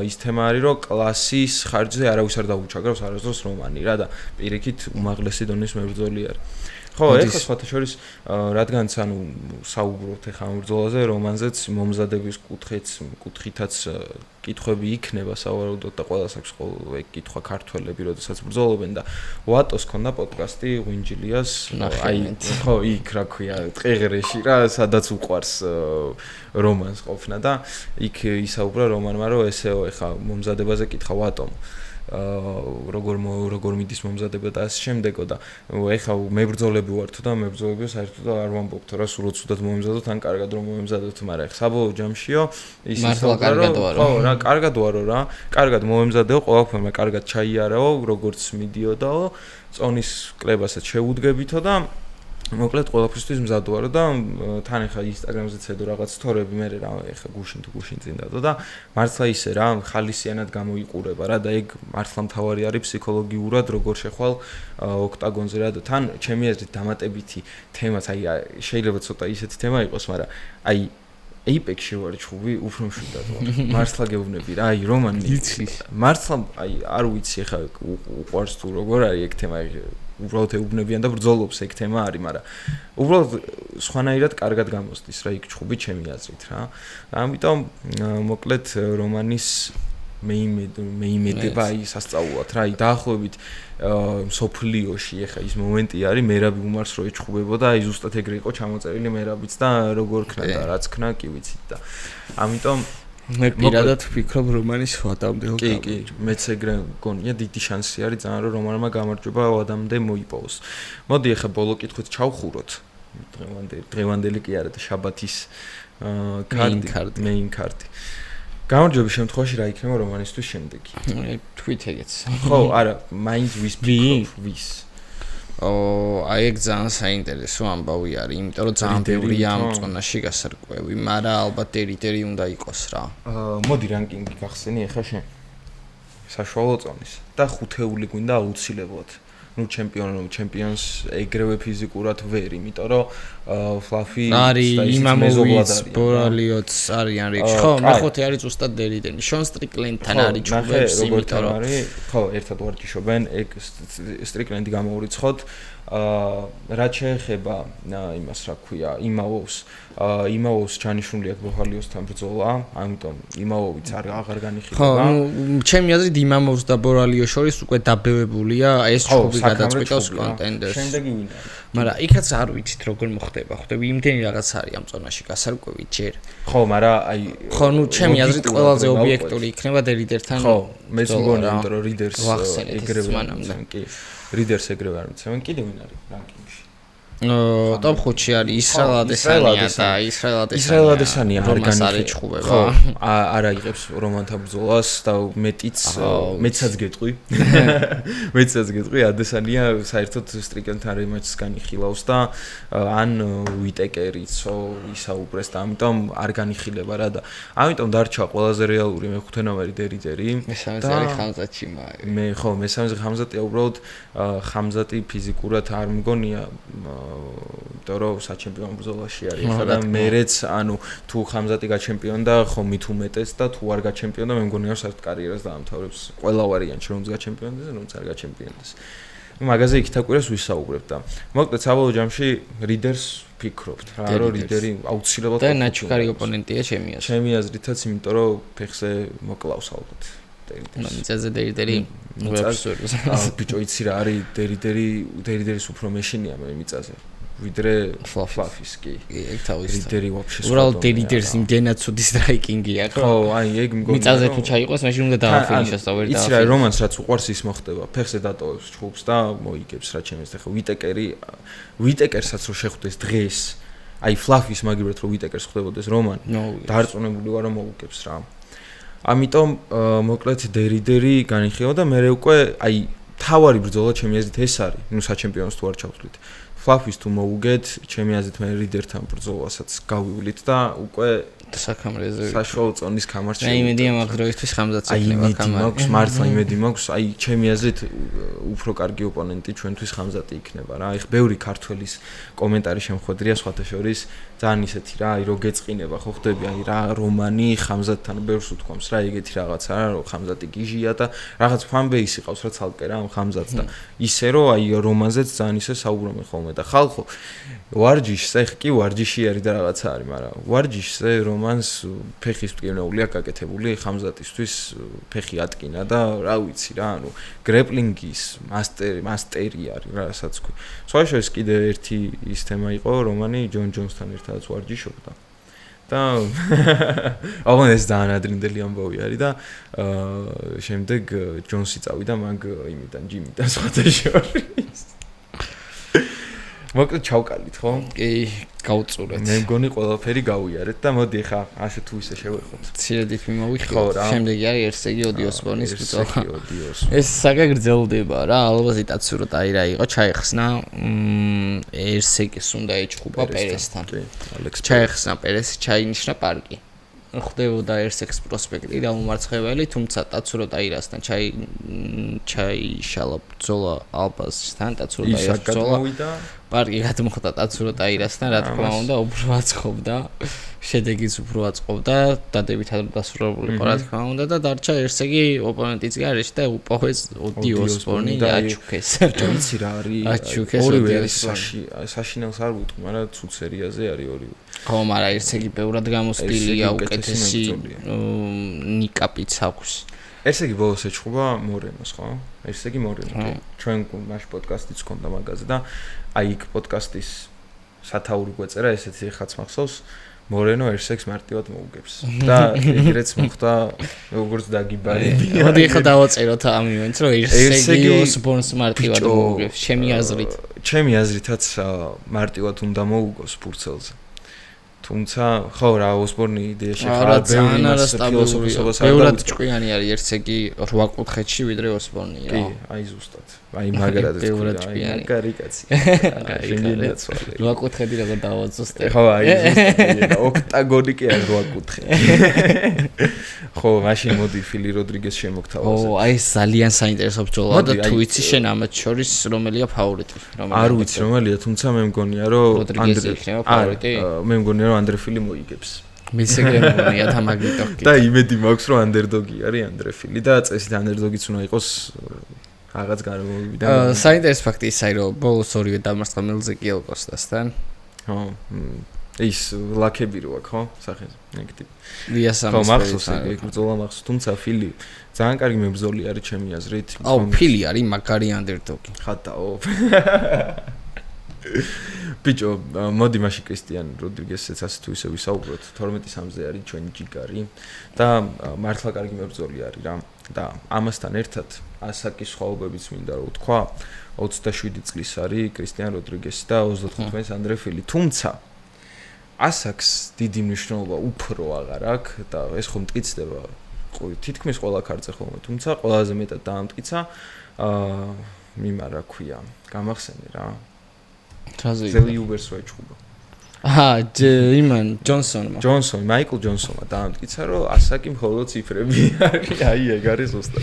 ის თემა არის, რომ კლასის ხარჯზე არავის არ დაუჩაგრავს არასდროს რომანი რა და პირიქით უმაღლესი დონის მებრძოლი არის. ხო, ეხლა სხვათა შორის რადგანაც ანუ საუბრობთ ეხლა ამ ბრძოლაზე, რომანზეც მომზადების კუთხითაც კითხვები იქნება სავარაუდოდ და ყველას აქვს ყოველ კითხვა ქართველები, როდესაც ბრძოლობენ და ვატოს ქონდა პოდკასტი ღვინჯილიას, აი ხო, იქ რა ქვია, ტყეღრეში რა, სადაც უყვარს რომანს ყოფნა და იქ ისაუბრა რომანმა, რომ ესეო ეხლა მომზადებაზე კითხა ვატომ როგორ მიდის მომზადება და ასე შემდეგო და ეხლა მებრძოლები ვართო და მებრძოლები საერთოდ არ ვამბობთ რა სულ ცუდად მომემზადოთ ან კარგად რომ მომემზადოთ, მაგრამ ეხლა საბოლოო ჯამშიო ის ხო რა კარგად ვარო რა, კარგად მომემზადეო, ყველაფერმა კარგად ჩაიარაო, როგორც მიდიოდაო, წონის კლებასაც შეუდგებითო და მოკლედ ყველაფრისთვის მზად ვარო და თან ეხლა ინსტაგრამზე ცედო რაღაც სტორები მე რა ეხლა გუშინ წინ დადო და მართლა ისე რა ხალისიანად გამოიყურება რა და ეგ მართლა მთავარი არის ფსიქოლოგიურად როგორ შეხვალ ოქტაგონზე რა და თან ჩემი აზრით დამატებითი თემაც აი შეიძლება ცოტა ისეთი თემა იყოს, მაგრამ აი ეიპექსში ვარ ჩხუბი უფრო მშვიდად ვარ. მართლა გეუბნები რა, აი რომანი მართლა აი არ ვიცი ეხლა უყვარს თუ როგორ არის ეგ თემა უბრალოდ ეუბნებიან და ბრძოლობს ეგ თემა არის, მაგრამ უბრალოდ სხვანაირად კარგად გამოსდის რა იქ ჩხუბი ჩემი აზრით რა. ამიტომ მოკლედ რომანის მეიმედება აი სასწაულად რა, აი დაახლოებით სოფლიოში ეხა ის მომენტი არის, მერაბი უმარს რო ეჩხუბებოდა, აი ზუსტად ეგრე იყო ჩამოწერილი მერაბიც და როგორ ქნა და რაც ქნა კი ვიცით და ამიტომ მე პირადად ვფიქრობ რომანის ვადამდე კი, მეც ეგრე მგონია, დიდი შანსი არის ძალიან რომ რომანმა გამარჯვება ვადამდე მოიპოვოს. მოდი ეხა ბოლო კითხვით ჩავხუროთ. დღევანდელი კი არა და შაბათის main card. გამარჯვების შემთხვევაში რა იქნება რომანისთვის შემდეგი? თქვით ეგეც. ხო, არა, mind with ვის. აი ეგ ძალიან საინტერესო ამბავი არის, იმიტომ რომ ძალიან ბევრია ამ წონაში გასარკვევი, მაგრამ ალბათ დერი უნდა იყოს რა. მოდი რანკინგი გახსენი ახლა შენ. საშუალო წონის და ხუთეული გვინდა აუცილებლად. ნუ ჩემპიონს ეგრევე ფიზიკურად ვერ, იმიტომ რომ ფლაფი არის იმამოვიც, ბორალიოც არიან რიგში. ხო, მეხუთე არის ზუსტად დერიდენი. შონ სტრიკლენდთან არის ჩუბებს, იმიტომ რომ ხო, ერთად ვარჯიშობენ, ეგ სტრიკლენდი გამოურიცხოთ. რაც შეეხება იმას რა ქვია, იმავოს ჩანიშნული აქვს ბორალიოსთან ბრძოლა, ამიტომ იმავოვიც აღარ განიხილება. ხო, ჩემი აზრით იმამოვს და ბორალიოს შორის უკვე დაბევებულია ეს ჩუბი გადაწყვეტავს კონტენდერს. შემდეგი ვინ არის? მაგრამ იქაც არ ვიცით როგორ მოხდება. ხვდები, იმდენი რაღაც არის ამ წონაში გასარკვევი ჯერ. ხო, მაგრამ აი ხო, ნუ ჩემი აზრით ყველაზე ობიექტური იქნება დერიდერთან. ხო, მეც მგონია, იმიტომ რომ რიდერს ეგრევე მანამდე. კი. რიდერს ეგრევე არ მიცემენ, კიდე ვინ არის რანკინგში? ტოპ 5-ში არის ისრაელ ადესანია არ განიხილება. ხო, არა იღებს რომანთან ბრძოლას და მეცაც გეტყვი. მეცაც გეტყვი, ადესანია საერთოდ სტრიკენთან რემაჩს განიხილავს და ან ვიტეკერიცო ისაუბრეს და ამიტომ არ განიხილება რა და ამიტომ დარჩა ყველაზე რეალური მეხუთე ნომერი დერიდერი. მესამეზე არის ხამზატი მაი. მესამეზე ხამზატია, უბრალოდ ხამზატი ფიზიკურად არ მგონია დრო საჩემპიონო ბრძოლაში არის ხა და მერეც ანუ თუ ხამზატი გაჩემპიონდა ხო მით უმეტეს და თუ არ გაჩემპიონდა მე მგონია საერთოდ კარიერას დაამთავრებს ყველა ვარიანტი რომც გაჩემპიონდეს და რომც არ გაჩემპიონდეს მაგაზე იქითაკვირას ვისაუბრებ და მოკლედ საბოლოო ჯამში რიდერს ფიქრობთ რა რომ რიდერი აუცილებლად და ნაჩქარი ოპონენტია ჩემი აზრითაც იმიტომ რომ ფეხზე მოკლავს ალბათ მიწაზე დერიდერი ბიჭო იცი რა არის დერიდერის უფრო მეშინია მე მიწაზე ვიდრე ფლაფის კი ეგ თავის რიდერი ვაფშე უბრალოდ დერიდერს იმდენად ცუდი სტრაიკინგია ხო აი ეგ მგონია მიწაზე თუ ჩაიყოს მაშინ უნდა დააფინიშოს და ვერ დააფინიშოს იცი რა რომანს რაც უყვარს ის მოხდება ფეხზე დატოვებს ჩხუბს და მოიგებს რა ჩემს ახლა ვიტეკერსაც რო შეხვდეს დღეს აი ფლაფის მაგივრად რო ვიტეკერს ხვდებოდეს რომან დარწმუნებული ვარ რომ მოუგებს რა ამიტომ მოკლედ დერიდერი განიხილება და მე უკვე აი მთავარი ბრძოლა ჩემი აზრით ეს არის, ნუ საჩემპიონოს თუ არ ჩავთვლით. ფლაფის თუ მოუგეთ, ჩემი აზრით მე რიდერთან ბრძოლასაც გავივლით და უკვე საქამრეზე საშუალო წონის კამარში. აი იმედია მაგ დროისთვის ხამზაც ექნება კამარი. მაქვს მართლა იმედი მაქვს, აი ჩემი აზრით უფრო კარგი ოპონენტი ჩვენთვის ხამზატი იქნება რა. აი ბევრი ქართველის კომენტარი შემხვედრია სხვათა შორის ძალიან ისეთი რა, აი რო გეწყინება ხო ხდები, აი რა რომანი ხამზატთან ბევრს უთქვამს რა, ეგეთი რაღაცა რა, რომ ხამზატი გიჟია და რაღაც ფანბეისი ყავს რა ცალკე რა ხამზატს და ისე რომ აი რომანზეც ძალიან ისე საუბრობენ ხოლმე და ხალხო ვარჯიშზე კი ვარჯიში არის და რაღაცა არის, მაგრამ ვარჯიშზე რომანს ფეხის მტკივნეულია გაკეთებული ხამზატისთვის ფეხი ატკინა და რა ვიცი რა, ანუ გრეპლინგის მასტერი არის რა, რასაც ქვი. სხვა შორის კიდე ერთი ის თემა იყო, რომანი ჯონ ჯონსთან ერთადაც ვარჯიშობდა. და აღონ ეს ძალიან ადრინდელი ამბავი არის და შემდეგ ჯონსი წავიდა მაგ იმიდან ჯიმიდან სხვათა შორის. მოკლედ ჩავკალით ხო? კი, გავწურეთ. მე მგონი ყველაფერი გავიარეთ და მოდი ხა ასე თუ ისე შევეხოთ. ცირედით მივიხილოთ. შემდეგი არისერსეგი ოდიოსპორნის ბრძოლა. ეს საკა გრძელდება რა, ალბათ აცუროთ აი რა იყო, ჩაიხსნაერსეგის უნდა ეჭხუბა პერესთან. ჩაიხსნა პერესი, ჩაინიშნა პარკი. ხდებოდაერსეგის პროსპექტი და უმარცხებელი, თუმცა ტაცურო დაირასთან ჩაიშალა ბრძოლა ალბასთან, ტაცურო დაირას ბრძოლა. პარკი გადმოხდა ტაცურო დაირასთან, რა თქმა უნდა, უფრო აწყობდა. შედეგიც უფრო აწყობდა, დადებით დასრულებული იყო, რა თქმა უნდა და დარჩაერსეგი ოპონენტიც გარეშე და უპოვეს ოდიოსპორნი და აჩუქეს. ვიცი რა არის? აჩუქეს ორივე არის საშინელს არ ვუტყვი, მაგრამ ცუდ სერიაზე არის ორივე. ხო, მაგრამ ერთსეგი ბევრად გამოსტილია, უკეთესი ნიკაპიც აქვს. ერთსეგი ბოლოს ეჭხობა მორენოს, ხო? ერთსეგი მორენო, კი. ჩვენ მაშ პოდკასტიც ჰქონდა მაგაზე და აი იქ პოდკასტის სათაური გვეწერა, ესეთი ხაც მახსოვს. მორენოერსეგს მარტივად მოუგებს. და ეგრეც მოხდა, როგორც დაგიბარებია. მოდი ხა დავაწეროთ ამ იმენს, რომერსეგი ოსბორნს მარტივად მოუგებს, ჩემი აზრით. ჩემი აზრითაც მარტივად უნდა მოუგოს ფურცელზე. თუმცა ხო რა ოსბორნი იდეაში ხარ ძალიან არასტაბილურია. ბევრად ჭკვიანი არის ერთსეგი 8 კუთხეთში ვიდრე ოსბორნია. კი, აი ზუსტად. აი მაგრად ეს ბევრად ჭკვიანი. კარი კაცი. შეგინდაცვალე. 8 კუთხედი როგორ დავაძოსტე. ხო, აი ზუსტად. ოქტაგონი კი არის 8 კუთხე. ხო, მაშინ მოდი ფილი როდრიგეს შემოგთავაზე. ო, აი ძალიან საინტერესო ბრძოლაა და თუ იცი შენ ამათ შორის რომელია ფავორიტი? არ ვიცი რომელია, თუმცა მე მგონია რომ როდრიგესი იქნება ფავორიტი. მე მგონია რომ ანდრე ფილი მოიგებს. მისე გემონია თამაგიტო. და იმედი მაქვს რომ ანდერდოგი არის ანდრე ფილი და წესით ანდერდოგიც უნდა იყოს რაღაც გარემოებიდან. საინტერესო ფაქტი ისაა რომ ბოლოს ორივე დამარცხა მელზეკიელ კოსტასთან. ხო, ის ლაკები რო აქვს ხო სახეზე ნეგატივი. ვიასამის ხო მახსოვს ეგ ბრძოლა მახსოვს, თუმცა ფილი ძალიან კარგი მებრძოლი არის ჩემი აზრით. აუ ფილი არის მაგარი ანდერდოგი. ხატაო. ბიჭო, მოდი მაშინ კრისტიან როდრიგესსაც ასე თუ ისე ვისაუბროთ. 12-3-ზე არის ჩვენი ჯიგარი და მართლა კარგი მებრძოლი არის რა. და ამასთან ერთად ასაკის სხვაობებიც მინდა რომ ვთქვა. 27 წლის არის კრისტიან როდრიგესი და 35-ის ანდრე ფილი. თუმცა ასაკს დიდი მნიშვნელობა უფრო აღარ აქვს და ეს ხომ მტკიცდება თითქმის ყველა ქარზე ხოლმე. თუმცა ყველაზე მეტად დაამტკიცა მიმა რა ქვია, გამახსენე რა. ზელი უბერს ვეჭუბა. იმან ჯონსონი, მაიკლ ჯონსონმა დაამტკიცა რომ ასაკი მხოლოდ ციფრები არის, აი ეგ არის ზუსტად.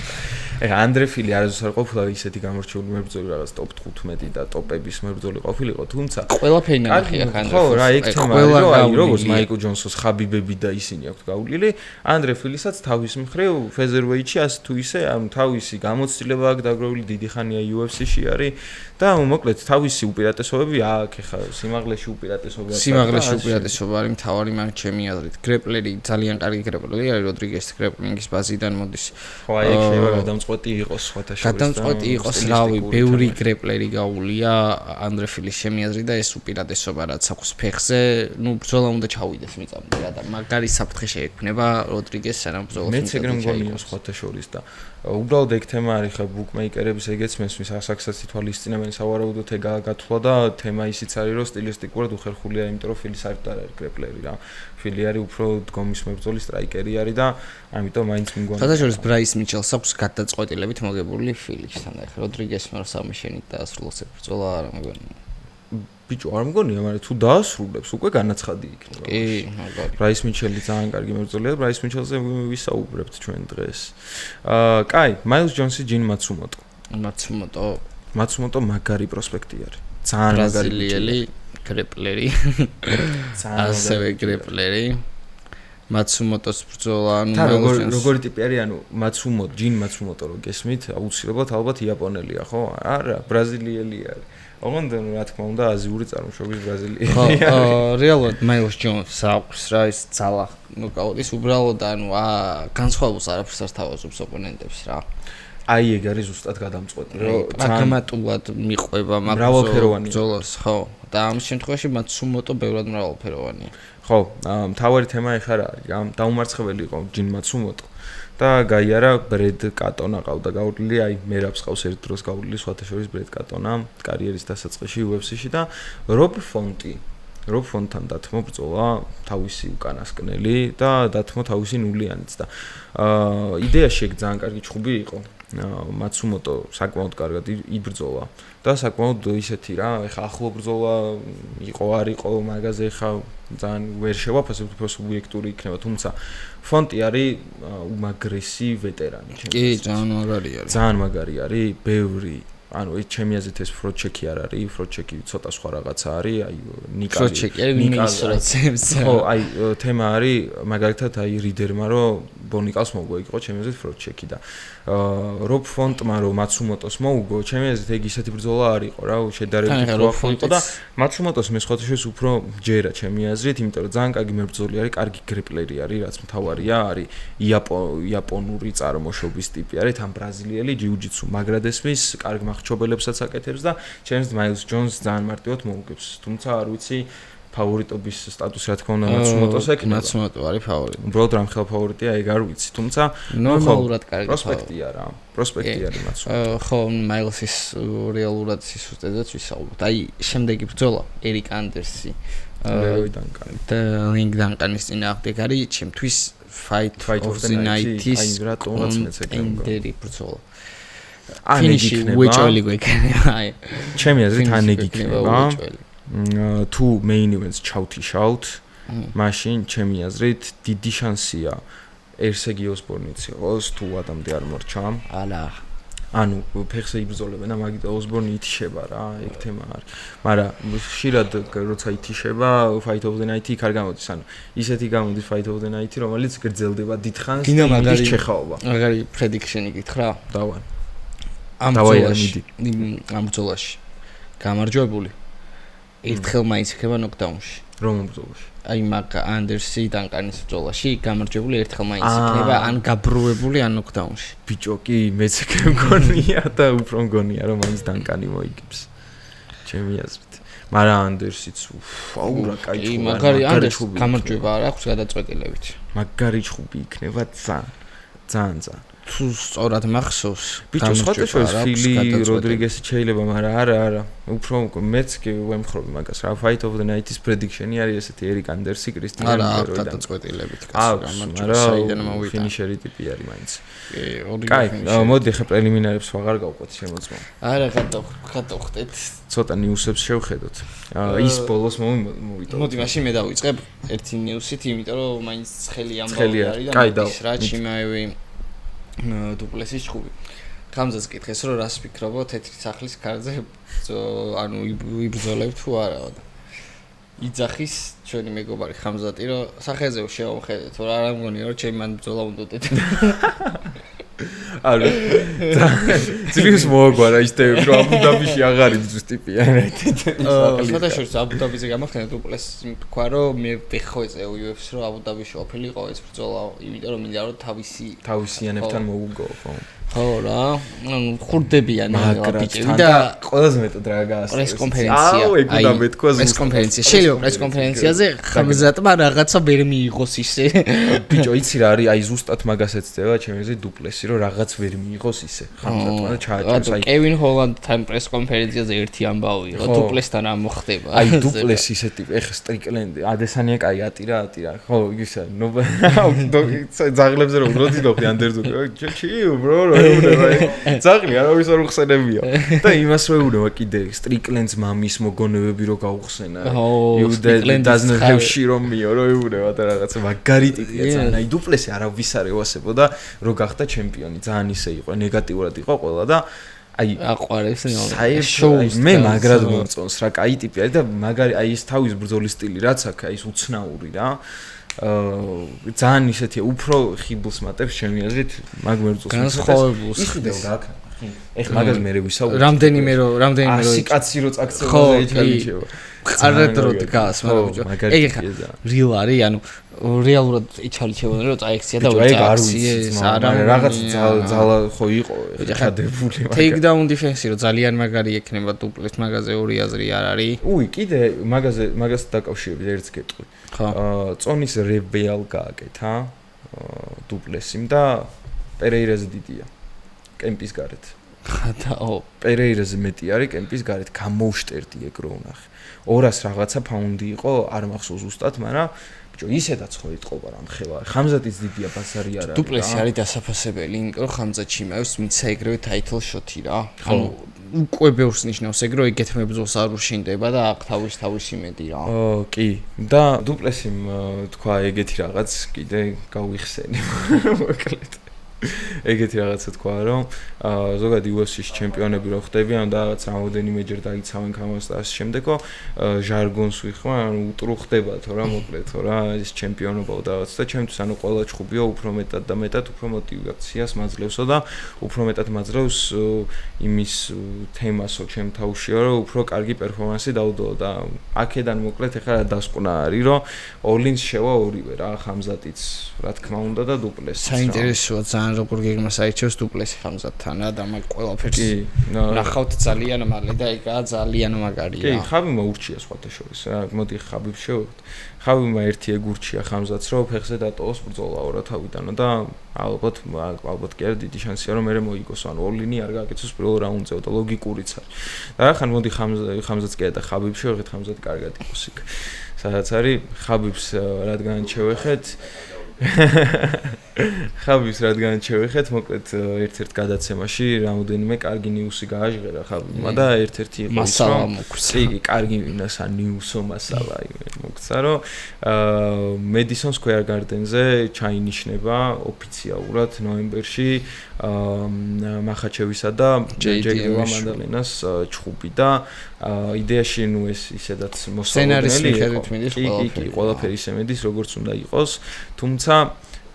ანდრე ფილი არასდროს არ ყოფილა ისეთი გამორჩეული მებრძოლი რაღაც ტოპ 15 და ტოპების მებრძოლი ყოფილიყო, თუმცა ყველაფერი ნახია ანდრე ხო რა ეგ თემა არის რომ აი როგორც მაიკლ ჯონსონს ხაბიბები და ისინი აქვს გავლილი, ანდრე ფილისაც თავის მხრივ ფეზერვეიჩი ასე თუ ისე ანუ თავისი გამოცდილება აქვს დაგროვილი, დიდი ხანია UFC-ში არის და მოკლედ თავისი უპირატესობები აქვს, ეხა სიმაღლეში უპირატესობა არის მთავარი მაგ ჩემი აზრით. გრეპლერი ძალიან კარგი გრეპლერი არის, როდრიგესი გრეპლინგის ბაზიდან მოდის. ხო აი ეგ შეიძლება გადამწყვეტი იყოს სხვათა შორის. გადამწყვეტი იყოს, რავი, ბევრი გრეპლერი გაულია ანდრე ფილის ჩემი აზრით და ეს უპირატესობა რაც აქვს ფეხზე, ნუ ბრძოლა უნდა ჩავიდეს მიწამდე რა და მაგარი საფრთხე შეექმნება როდრიგეს სანამ ბრძოლა. მეც ეგრე მგონია სხვათა შორის და უბრალოდ ეგ თემა არის ხა ბუკმეიკერების ეგეც მესმის ასაკსაც ითვალისწინებენ სავარაუდოდ ეგ გათვლა და თემა ისიც არის რომ სტილისტიკურად უხერხულია, იმიტომ რომ ფილის არ არის გრეპლერი რა. ფილი არის უფრო დგომის მებრძოლი, სტრაიკერი არის და ამიტომ მაინც მიგონა. საერთოდ ბრაის მიჩელს აქვს გადაწყვეტილი გადაწყვეტილებით მოგებული ფილიქსთან და ახლა როდრიგესმა რომ სამიშენით დაასრულოს ეს ბრძოლა არა მეგონია. ბიჭო არ მგონია, მაგრამ თუ დაასრულებს, უკვე განაცხადი იქნება. კი, მაგარი. ბრაის მიჩელი ძალიან კარგი მებრძოლია და ბრაის მიჩელზე ვისაუბრებთ ჩვენ დღეს. კაი, მაილს ჯონსი ჯინ მაცუმოტო. მაცუმოტო მაგარი პროსპექტი არის. ძალიან მაგარი ბრაზილიელი გრეპლერი. ასევე გრეპლერი. მაცუმოტოს ბრძოლა, როგორი ტიპი არის, ჯინ მაცუმოტო რო გესმით, აუცილებლად ალბათ იაპონელია, ხო? არა, ბრაზილიელი არის. ოღონდ რა თქმა უნდა აზიური წარმოშობის ბრაზილიელი. ხო, რეალურად მაილს ჯონს აქვს რა ის ძალა ნოკაუტის უბრალოდ განსხვავებას არაფერს არ თავაზობს ოპონენტებს რა. აი ეგ არის ზუსტად გადამწყვეტი, რომ პრაგმატულად მიყვება მრავალფეროვანი ბრძოლას, ხო. და ამ შემთხვევაში მაცუმოტო ბევრად მრავალფეროვანია. ხო, მთავარი თემა ეხლა რა არის? დაუმარცხებელი იყო ჯინ მაცუმოტო და გაიარა ბრედ კატონა ყავდა გავრlili, აი მერაბს ყავს ერთ დროს გავრlili სხვათა შორის ბრედ კატონა კარიერის დასაწყისში UFC-ში და რობ ფონტთან დათმო ბრძოლა თავისი უკანასკნელი და დათმო თავისი ნულიანიც და იდეაში ეგ ძალიან კარგი ჩხუბი იყო. მაცუმოტო საკმაოდ კარგად იბრძოლა და საკმაოდ ისეთი რა, ეხა ახლო ბრძოლა იყო არ იყო, მაგაზე ეხა ძალიან ვერ შევაფასებ, უფრო სუბიექტური იქნება, თუმცა ფონტი არის უმაგრესი ვეტერანი. კი, ძალიან მაგარი არის. ძალიან მაგარი არის, ბევრი ეს ჩემი აზრით ეს ფროჩეკი არ არის, ფროჩეკი ცოტა სხვა რაღაცა არის, აი ნიკალი. ფროჩეკი არის ვინმეს რაცემს. ხო, აი თემა არის მაგალითად აი რიდერმა რომ ბონიკალს მოუგო იყო ჩემი აზრით ფროჩეკი და რობ ფონტმა რომ მაცუმოტოს მოუგო, ჩემი აზრით ეგ ისეთი ბრძოლა არ იყო რა, შედარებით უფრო იყო და მაცუმოტოს მე სხვათა შორის უფრო ჯერა ჩემი აზრით, იმიტომ რომ ძალიან კარგი მებრძოლი არის, კარგი გრეპლერი არის, რაც მთავარია, არის იაპონური წარმოშობის ტიპი არის, თან ბრაზილიელი ჯიუ-ჯიტსუ მაგრადესმის კარგ მახჩობელებსაც აკეთებს და ჩემს მაილს ჯონს ძალიან მარტივად მოუგებს. თუმცა არ ვიცი ფავორიტობის სტატუსი რა თქმა უნდა მაცუმოტოს ექნება. მაცუმოტო არის ფავორიტი. უბრალოდ რამხელა ფავორიტია, ეგ არ ვიცი. თუმცა ნორმალურად კარგი პროსპექტია რა. პროსპექტი არის მაცუმოტო. ხო, მაილსის რეალურად სისუსტეზეც ვისაუბროთ. აი, შემდეგი ბრძოლა ერიკ ანდერსი და ლინგ დანკანის წინააღმდეგ არის ჩემთვის Fight of the Night-ის კონტენდერი ბრძოლა. ფინიში უეჭველი გვექნება. აი, ჩემი აზრით ან ეგ იქნება. თუ main events ჩავთიშავთ, მაშინ ჩემი აზრით დიდი შანსია ერსეგი ოსბორნიც იყოს, თუ ადამიანი არ მორჩა. ალა. ანუ ფეხზე იბრძოლებენ და მაგით ოსბორნი ითიშება რა, ეგ თემა არის. მაგრამ ხშირად როცა ითიშება Fight of the Night-ი იქ არ გამოდის, ანუ ისეთი გამოდის Fight of the Night-ი, რომელიც გრძელდება დიდხანს და იმის ჩეხაობა. მაგარი prediction-ი გითხრა? დავარ. ამ ბრძოლაში გამარჯვებული ერთხელ მაინც იქნება ნოკდაუნში. რომ ბრძოლაში? აი მაგ ანდერსი დანკანის ბრძოლაში გამარჯვებული ერთხელ მაინც იქნება, ან გაბრუებული, ან ნოკდაუნში. ბიჭო, კი, მეც ეგ მგონია და უფრო მგონია, რომ მაინც დანკანი მოიგებს. ჩემი აზრით. მაგრამ ანდერსიც აუ რა კაი ჩხუბი. მაგარი ანდერს გამარჯვება არ აქვს გადაწყვეტილებით. მაგარი ჩხუბი იქნება ძალიან. თუ სწორად მახსოვს, ბიჭო, სხვათა შორის ფილი როდრიგესი შეიძლება, მაგრამ არა. უფრო მეც კი ვემხრობი მაგას რა. Fight of the Night-ის prediction-ი არის ესეთი ერიკ ანდერსი, კრისტიან მეროიდან. არა, გადაწყვეტილებით გამარჯვება, საიდან მოვიდა. ფინიშერი ტიპი არის მაინც. ორი ფინიშერი. მოდი ხე პრელიმინარებს ვაღარ გავყვეთ შემოწმო. არა, გადავხდეთ. ცოტა ნიუსებს შევხედოთ. ის ბოლოს მოვიდა. მოდი მაშინ მე დავიწყებ ერთი ნიუსით, იმიტომ რომ მაინც ცხელი ამბავი არის და ის რა ჩიმაევი დუპლესის ჩხუბი. ხამზას კითხეს რომ რას ფიქრობ თეთრი სახლის კარზე, ანუ იბრძოლებ თუ არა და იძახის ჩვენი მეგობარი ხამზატი რომ სახეზე შევამხედეთ, რომ არ ამგონია რომ ჩემი მან ბრძოლა უნდოდეთ. არა. ძლიერ მოაგვარა ის თემი რომ აბუდაბიში აღარ იბრძვის ტიპია თეთრი სახლის. ფოტოშოპს აბუდაბიზე გამახსენე დუპლესი თქვა რომ მე ვეხვეწე UFC-ს რომ აბუდაბიში ყოფილი იყო ეს ბრძოლა, იმიტომ რომ მინდა რომ თავისიანებთან მოუგო, ხო? ხო რა, ანუ ხურდებიან ბიჭები და ყველაზე მეტად რა გაასწრეს. პრესკონფერენცია. ეგ უნდა მეთქვა პრესკონფერენცია. შეიძლება პრესკონფერენციაზე ხამზატმა რაღაცა ვერ მიიღოს ისე. ბიჭო, იცი რა არის, აი ზუსტად მაგას ეცდება ჩემი აზრით დუპლესი, რომ რაღაც ვერ მიიღოს ისე. ხამზატმა და ჩააჭერს აი კევინ ჰოლანდთან პრესკონფერენციაზე ერთი ამბავი იყო, დუპლესთან რა მოხდება. აი დუპლესი ისე ტიპი, ეხა სტრიკლენდი, ადესანია კაი ატირა. ხო, ისა, ზაღლებზე რომ როდი ლოხი ანდერზუკი. ჩიუ, ბრო. ეუბნება. ძაღლი არავის არ უხსენებია. და იმას ეუბნება კიდე სტრიკლენდს მამის მოგონებები რო გაუხსენა. doesn't have shiromio რო ეუბნება და რაღაცა მაგარი ტიპია ძალიან. აი დუპლესი არავის არ ევასებოდა რო გახდა ჩემპიონი. ძალიან ისე იყო, ნეგატიურად იყო ყველა და აი აყვარებს მე მაგრად მომწონს რა, კაი ტიპი არის და მაგარი აი ეს თავის ბრძოლის სტილი რაც აქვს, აი ეს უცნაური რა. ძალიან ისეთია, უფრო ხიბლს მატებს ჩემი აზრით, მაგ მერწოს. განსხვავებულს იხდევ რა. ეხლა მაგას მე ვისაუბრებ. რამდენიმე 100 კაცი რო წაქცევა და ეჩალიჩება. ყარად რო დგას, მაგრამ ეგ ხა რეალ არის, ანუ რეალურად ეჩალიჩებოდა რომ წაიქცია და წაიქციეს, არა რაღაც ძალა ხო იყო ხადებული, მაგრამ ტეიქდაუნ დიფენსი რო ძალიან მაგარი ექნება დუპლეს მაგაზე ორი აზრი არ არის. კიდე მაგას დაკავშირებით ერთს გეტყვი. წონის რებეალ გააკეთა დუპლესიმ და პერეირაზე დიდია. კემპის გარეთ. ხათაო პერეირაზე მეტი არის კემპის გარეთ, გამოუშტერდი ეგ რო ვნახე. 200 რაღაცა ფაუნდი იყო, არ მახსოვს ზუსტად, მაგრამ ბიჭო ისედაც ხო იტყობა რა მხევა. ხამზატის დიდია ბაზარი არ არის. დუპლესი არის დასაფასებელი, იმიტომ რომ ხამზატში იმავს მიცა ეგრევე ტაიტლ შოთი რა. ანუ უკვე ბევრს ნიშნავს ეგ რომ ეგეთ მებრძოლს არ უშინდება და აქ თავის იმედი რა. კი. და დუპლესიმ თქვა ეგეთი რაღაც კიდე გავიხსენე. მოკლედ. ეგეთი რაღაცა თქვა რომ ზოგადად UFC-ში ჩემპიონები რო ხდებიან და რაღაც რამოდენიმეჯერ დაიცავენ გამოს და ამ შემდეგო ჟარგონს ვიხმარ, ანუ უტრუ ხდებათო რა მოკლედ ხო რა ეს ჩემპიონობა და რაღაც და ჩემთვის ანუ ყველა ჩხუბია უფრო მეტად და მეტად უფრო мотивაციას მაძლევსო და უფრო მეტად მაძლევს იმის თემასო ჩემ თავშიო რომ უფრო კარგი პერფორმანსი დავდო და აქედან მოკლედ ეხლა რა დასკვნა არის რომ all-ins შევა ორივე რა ხამზატიც რა თქმა უნდა და დუპლესი საინტერესოა ძალიან როგორ გეგმას აიჩევს დუპლესი ხამზატთან და მაგ ყველაფერს ნახავთ ძალიან მალე და ეგაა ძალიან მაგარია. კი, ხაბიბმა urჩია სხვათა შორის რა, მოდი ხაბიბ შევხვდით. ხაბიბმა ერთი ეგ urჩია ხამზატს რომ ფეხზე დატოვოს ბრძოლა ორათავიდანო და ალბათ კი არის დიდი შანსია რომ მე მოიგოს, ანუ all-in-ი არ გააკეთოს პირველ რაუნდზე და ლოგიკურიც არის. და ახლა მოდი ხამზატს კი და ხაბიბ შევხვდით, ხამზატი კარგად იყოს იქ. სადაც არის ხაბიბს რადგან შევეხეთ ხაბიბს რადგან შევეხეთ, მოკლედ ერთ-ერთ გადაცემაში რამოდენიმე კარგი ნიუსი გააჟღერა ხაბიბმა და ერთ-ერთი იყო ის რომ კი კარგი ნიუსო მასალა მოგცა რომ Madison Square Garden-ზე ჩაინიშნება ოფიციალურად ნოემბერში მახაჩევისა და ჯეიკ მანდალენას ჩხუბი და იდეაში ნუ ეს ისედაც მოსწავლებელი იყო. კი, ყველაფერი ისე მედის როგორც უნდა იყოს, თუმცა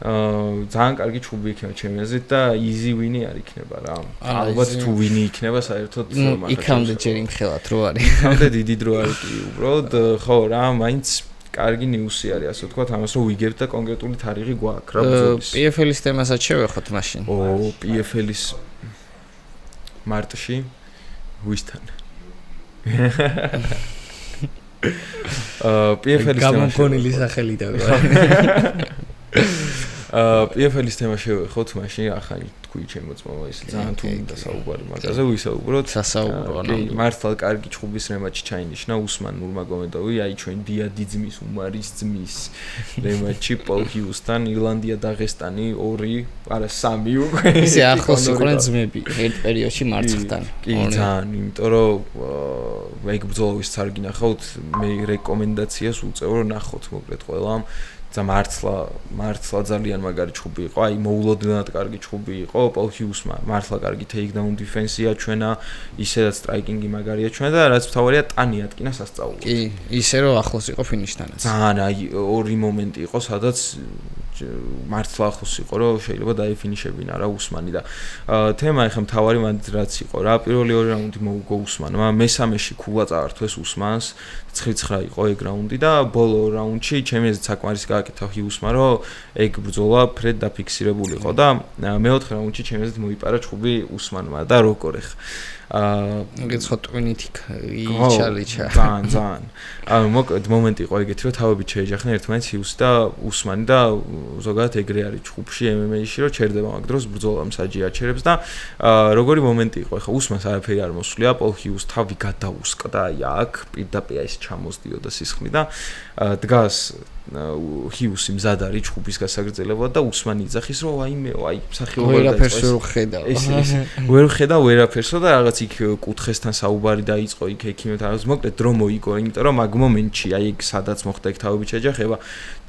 ძალიან კარგი ჩხუბი იქნება ჩემი აზრით და easy win-ი არ იქნება რა. ალბათ თუ win-ი იქნება საერთოდ მახაჩევისა. იქამდე ჯერ იმხელად რო არის. იქამდე დიდი დრო არის კი, უბრალოდ ხო რა, მაინც კარგი ნიუსი არის, ასე ვთქვათ, ამას რომ ვიგებთ და კონკრეტული თარიღი გვაქვს რა ბრძოლის. PFL-ის თემასაც შევეხოთ მაშინ. PFL-ის მარტში ვისთან. PFL-ის თემა გამოგონილი სახელი და PFL-ის თემა შევეხოთ მაშინ ახალი თქვი ჩემო ძმაო ეს ძალიან თუ მინდა საუბარი მაგაზე ვისაუბროთ. სასაუბრო კი, მართლა კარგი ჩხუბის რემატჩი ჩაინიშნა უსმან ნურმაგომედოვი, აი ჩვენ დიადი ძმის უმარის ძმის რემატჩი პოლ ჰიუსთან, ირლანდია დაღესტანი 2, არა 3 უკვე. ისე ახლოს იყვნენ ძმები ერთ პერიოდში მარცხთან. კი, ძალიან, იმიტომ რომ ეგ ბრძოლა ვის არ გინახავთ, მე რეკომენდაციას უწევ რომ ნახოთ მოკლედ ყველამ. მართლა ძალიან მაგარი ჩხუბი იყო, აი მოულოდნელად კარგი ჩხუბი იყო, პოლ ჰიუსმა მართლა კარგი ტეიქდაუნ დიფენსია ჩვენა, ისედაც სტრაიკინგი მაგარია ჩვენა და რაც მთავარია ტანი ატკინა სასწაულად. კი, ისე რომ ახლოს იყო ფინიშთანაც. ძალიან აი ორი მომენტი იყო, სადაც მართლა ახლოს იყო რომ შეიძლება დაიფინიშებინა რა უსმანი და თემა ახლა მთავარი მანდ რაც იყო რა, პირველი ორი რაუნდი მოუგო უსმანმა, მესამეში ქულა წაართვეს უსმანს, 9-9 იყო ეგ რაუნდი და ბოლო რაუნდში ჩემი აზრით საკმარისი გააკეთა ჰიუსმა რომ ეგ ბრძოლა ფრედ დაფიქსირებული იყო და მეოთხე რაუნდში ჩემი აზრით მოიპარა ჩხუბი უსმანმა და როგორ ეხა ეგეც ხო ტვინითი იჩალიჩა ძალიან ანუ მოკლედ მომენტი იყო ეგეთი რომ თავები შეეჯახნენ ერთმანეთს ჰიუსი და უსმანი და ზოგადად ეგრე არის ჩხუბში MMA-ში რომ ჩერდება მაგ დროს ბრძოლა მსაჯი აჩერებს და როგორი მომენტი იყო ეხა უსმანს არაფერი არ მოსვლია პოლ ჰიუს თავი გადაუსკდა აი აქ პირდაპირ ეს ჩამოსდიოდა სისხლი და დგას ჰიუსი მზად არის ჩხუბის გასაგრძელებლად და უსმანი იძახის რომ აი მსახიობი ვერაფერს ვერ ხედავ. ეს ვერ ხედავ ვერაფერსო და რაღაც იქ კუთხესთან საუბარი დაიწყო იქ ექიმებთან რაღაც მოკლედ დრო მოიგო იმიტომ რომ მაგ მომენტში აი იქ სადაც მოხდა იქ თავებით შეჯახება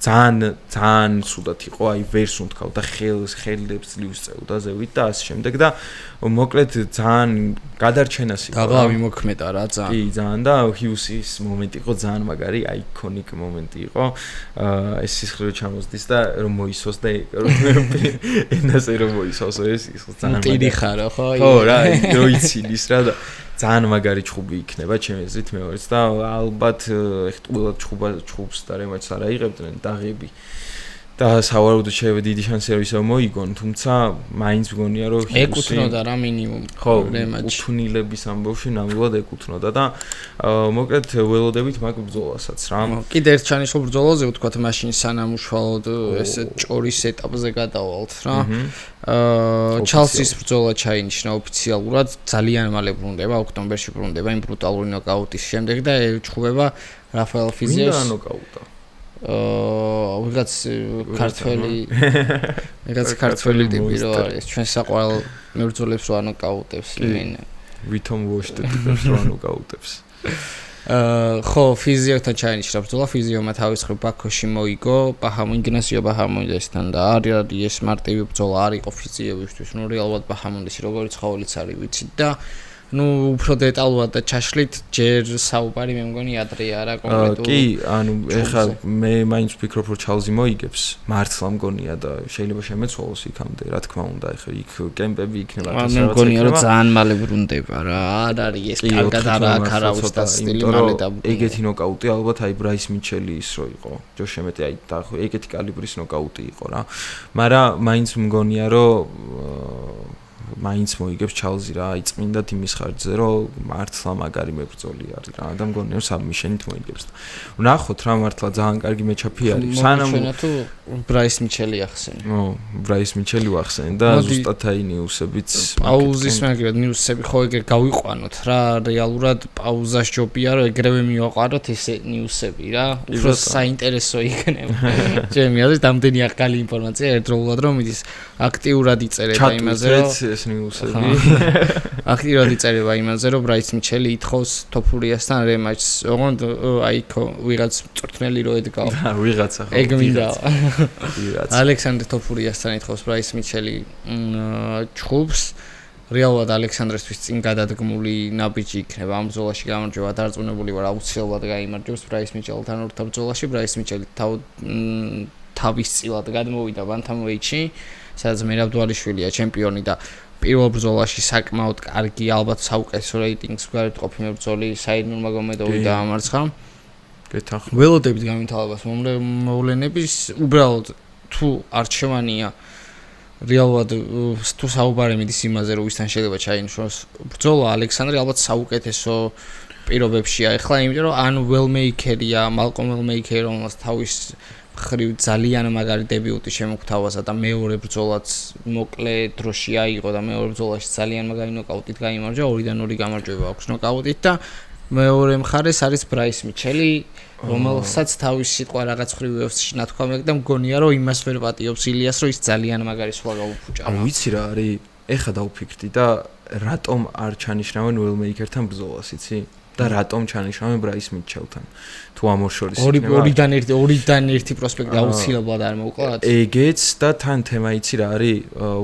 ძალიან სუდად იყო აი ვერს უნთქავ და ხელებს ძლივს წევდა ზევით და ასე შემდეგ და მოკლედ ძალიან გადარჩენას იყო და მიმოქმედა რა ძალიან კი ძალიან და ჰიუსის მომენტი იყო ძალიან მაგარი აიკონიკ მომენტი იყო ეს სისხლი ჩამოსდის და რომ მოისოს და ენაზე რომ მოისოს ეს ძალიან მაგარი ხარო ხო რა რო იცილის რა და ძალიან მაგარი ჩხუბი იქნება ჩემი აზრით მეორეც და ალბათ ეხ ყველა ჩხუბს და რემაჩს არ აიღებდნენ დაღები და სავარაუდოდ შეიძლება დიდი შანსია რომ ისე მოიგონ თუმცა მაინც მგონია რომ ეკუთვნოდა რა მინიმუმ რემაჩი უთვნილების ამბავში ნამდვილად ეკუთვნოდა და მოკლედ ველოდებით მაგ ბრძოლასაც რა კიდე ერთ ჩანიშნულ ბრძოლაზე ვთქვათ მაშინ სანამ უშუალოდ ესე ჭორის ეტაპზე გადავალთ რა ჩალსის ბრძოლა ჩაინიშნა ოფიციალურად ძალიან მალე ბრუნდება ოქტომბერში ბრუნდება იმ ბრუტალური ნოკაუტის შემდეგ და ელჩხუბება რაფაელ ფიზიოს მინდა ნოკაუტა ვიღაც ქართველი ტიპი რო არის ჩვენ საყვარელ მებრძოლებს რო ანოკაუტებს იმენ ვითომ ვოშტე ტიპებს რო ანოკაუტებს ხო ფიზიოთან ჩაინიშნა ბრძოლა ფიზიომა თავის ხრივ ბაქოში მოიგო ინგნასიო ბაჰამუნდესთან და არის ეს მარტივი ბრძოლა არ იყო ფიზიოვისთვის ნუ რეალურად ბაჰამუნდესი როგორი ცხოველიც არის ვიცით და ну უფრო დეტალურად და ჩაშლით ჯერ საუბარი მე მგონი ადრეა რა კონკრეტულად კი ანუ ეხლა მე მაინც ვფიქრობ რომ ჩალზი მოიგებს მართლა მგონია და შეიძლება შემეცვალოს იქამდე რა თქმა უნდა ეხლა იქ კემპები იქნება ასე რა მგონია რომ ძალიან მალე ბრუნდება რა არ არის ეს კარგად არ აქვს არავის და სტილი მალე და ეგეთი ნოკაუტი ალბათ აი ბრაის მიჩელი ის რო იყო ჯოშემეტი აი და ეგეთი კალიბრის ნოკაუტი იყო რა მაგრამ მაინც მგონია რომ მაინც მოიგებს ჩალზი რა აი წმინდად იმის ხარჯზე რომ მართლა მაგარი მებრძოლი არის რა და მგონია რომ საბმიშენით მოიგებს და ვნახოთ რა მართლა ძალიან კარგი მეჩაფი არის სანამ თუ ბრაის მიჩელი ახსენე ბრაის მიჩელი ვახსენე და ზუსტად აი ნიუსებიც პაუზის მაგერად ნიუსები ხო ეგრე გავიყვანოთ რა რეალურად პაუზას ჯობია რომ ეგრევე მივაყაროთ ესე ნიუსები რა უფრო საინტერესო იქნება ჩემი აზრით ამდენი ახალი ინფორმაცია ერთდროულად რომ მიდის აქტიურად იწერება იმაზე რომ აქტიურად იწერება იმაზე რომ ბრაის მიჩელი ითხოვს თოფურიასთან რემაჩს ოღონდ აიქო ვიღაც წვრთნელი რო ედგა ვიღაცა ხო ეგ მინდა ალექსანდრე თოფურიასთან ითხოვს ბრაის მიჩელი ჩხუბს რეალურად ალექსანდრესთვის წინ გადადგმული ნაბიჯი იქნება ამ ბრძოლაში გამარჯვება დარწმუნებული ვარ აუცილებლად გაიმარჯვებს ბრაის მიჩელთან ორთა ბრძოლაში ბრაის მიჩელი თავისწილად გადმოვიდა ბანთამვეიტში სადაც მერაბდვალიშვილია ჩემპიონი და პირველ ბრძოლაში საკმაოდ კარგი ალბათ საუკეთესო რეიტინგს გვერდით ყოფი მებრძოლი საიდნურ მაგომედოვი დაამარცხა. გეთანხმებით. ველოდებით გამითვალებას მოვლენების უბრალოდ თუ არჩევანია რეალურად თუ საუბარი მიდის იმაზე რომ ვისთან შეიძლება ჩაინიშნოს ბრძოლა ალექსანდრე ალბათ საუკეთესო პირობებშია ეხლა იმიტომ რომ ან ველმეიკერია მალკომ ველმეიკერი რომელსაც თავის ხრივ ძალიან მაგარი დებიუტი შემოგთავაზა და მეორე ბრძოლაც მოკლე დროში აიღო და მეორე ბრძოლაში ძალიან მაგარი ნოკაუტით გაიმარჯვა 2-2 გამარჯვება აქვს ნოკაუტით და მეორე მხარეს არის ბრაის მიჩელი რომელსაც თავის სიტყვა რაღაც ხრივ UFC-ში ნათქვამი აქვს და მგონია რომ იმას ვერ პატიობს ილიას რომ ის ძალიან მაგარი სხვა გაუფუჭა. ანუ ვიცი რა არის ეხა დავფიქრდი და რატომ არ ჩანიშნავენ ველმეიკერთან ბრძოლას იცი? და რატომ ჩანიშნავენ ბრაის მიჩელთან თუ ამ ორ შორის იქნება ორიდან ერთი პროსპექტი აუცილებლად არ მოვკლათ ეგეც და თან თემა იცი რა არის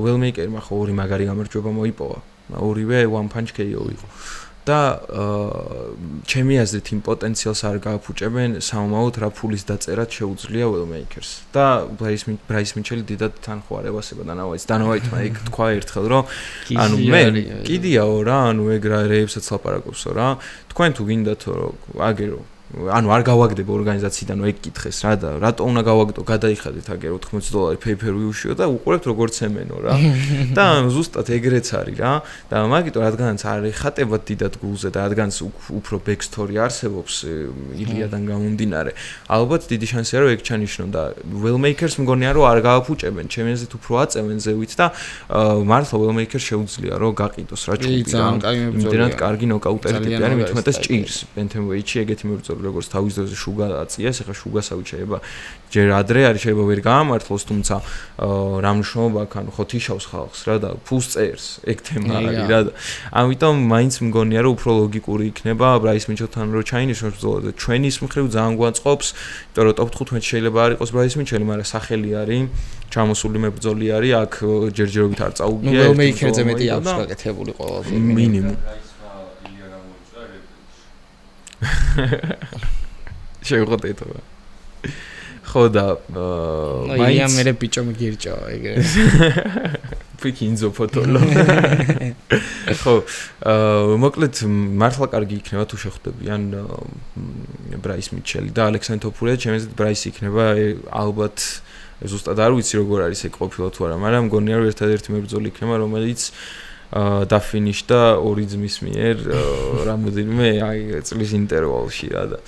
ველმეიკერმა ხო ორი მაგარი გამარჯვება მოიპოვა ორივე one punch KO იყო და ჩემი აზრით იმ პოტენციალს არ გააფუჭებენ სამომავლოდ რა ფულის დაწერად შეუძლია ველმეიკერს და ბრაის მიჩელი დიდად თან ხوارებასება დანავაითმა ეგ თქვა ერთხელ რომ ანუ მე კიდიაო რა ანუ ეგ რა რეებსაც ლაპარაკობსო რა თქვენ თუ გინდათო რომ აგერო ანუ არ გავაგდებო ორგანიზაციიდან ეგ კითხეს რა და რატო უნდა გავაგდო გადაიხადეთ აგერ $80 pay-per-view-შიო და უყურებთ როგორც ემენო რა და ზუსტად ეგრეც არის რა და მაგიტო რადგანაც არის ხატებად დიდად გულზე და რადგანაც უფრო back story არსებობს ილიადან გამომდინარე ალბათ დიდი შანსია რომ ეგ ჩანიშნონ და well-makers მგონია რომ არ გააფუჭებენ ჩემი აზრით უფრო აწევენ ზევით და მართლა well-makers შეუძლია რომ გაყიდოს რა ჩუბი რა იმდენად კარგი ნოკაუტერი ტიპი არის მithumetes ჭირს bantamweight-ში ეგეთი მებრძოლი ვიტყოდები როგორც თავის დროზე შუგა აწიეს, ეხლა შუგასავით შეიძლება ჯერ ადრე არის შეიძლება ვერ გაამართლოს, თუმცა რა მნიშვნელობა აქვს, ანუ ხო თიშავს ხალხს რა და ფულს წერს, ეგ თემა არის რა და ამიტომ მაინც მგონია რომ უფრო ლოგიკური იქნება ბრაის მიჩელთან რო ჩაინიშნოს ბრძოლაზე. ჩვენის მხრივ ძალიან გვაწყობს, იმიტომ რომ ტოპ 15 შეიძლება არ იყოს ბრაის მიჩელი, მაგრამ სახელი არის, ჩამოსული მებრძოლი არის, აქ ჯერჯერობით არ წაუგია. ნუ მეიქერზე მეტი აქვს გაკეთებული ყველაზე. მინიმუმ. შევღოთ ეთო. ხო და მაინც მე ბიჭო მიგირჭა ეგრე. ფიქინზო ფოტოლო. ხო, მოკლედ მართლა კარგი იქნება თუ შეხვდებიან ბრაის მიჩელი და ალექსანდრე თოფურია, ჩემს ბრაისი იქნება ალბათ ზუსტად არ ვიცი როგორ არის ეგ ყოფილა თუ არა, მაგრამ მგონია რომ ერთადერთი მებრძოლი იქნება, რომელიც დაფინიშდა ორი ძმის მიერ რამოდენიმე წლის ინტერვალში რა და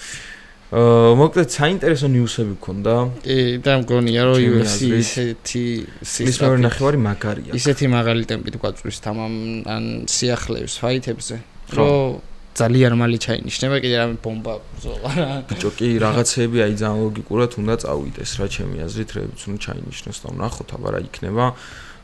მოკლედ საინტერესო ნიუსები გქონდა. კი, და მგონია რომ UFC ისეთი სისმეორ ნახევარი მაგარია. ისეთი მაღალი ტემპით გვაწვის თამამ ან სიახლეებს ფაითებზე, რომ ძალიან მალე ჩაინიშნება კიდე რამე ბომბა ბრძოლა რა. ბიჭო, კი, რაღაცეები აი ძალიან ლოგიკურად უნდა წავიდეს რა ჩემი აზრით, რეებიც უნდა ჩაინიშნოს და ვნახოთ აბა რა იქნება.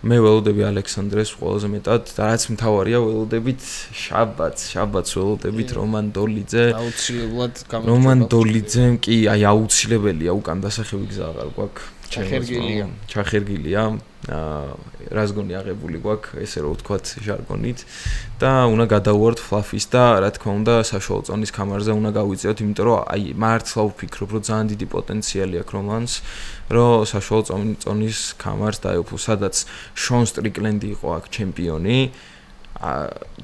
მე ველოდები ალექსანდრეს ყველაზე მეტად და რაც მთავარია ველოდებით შაბათს ველოდებით რომან დოლიძე აუცილებლად რომან დოლიძემ კი აი აუცილებელია უკან დასახევი გზა აღარ გვაქვს ჩახერგილია რას გონი აღებული გვაქვს ესე რომ ვთქვათ ჟარგონით და უნდა გადავუართ ფლაფის და რა თქმა უნდა საშუალო წონის კამარზე უნდა გავიწევთ იმიტომ რომ აი მართლა ვფიქრობ რომ ძალიან დიდი პოტენციალი აქვს რომანს რომ საშუალო წონის კამარს დაეუფლოს სადაც შონ სტრიკლენდი იყო აქ ჩემპიონი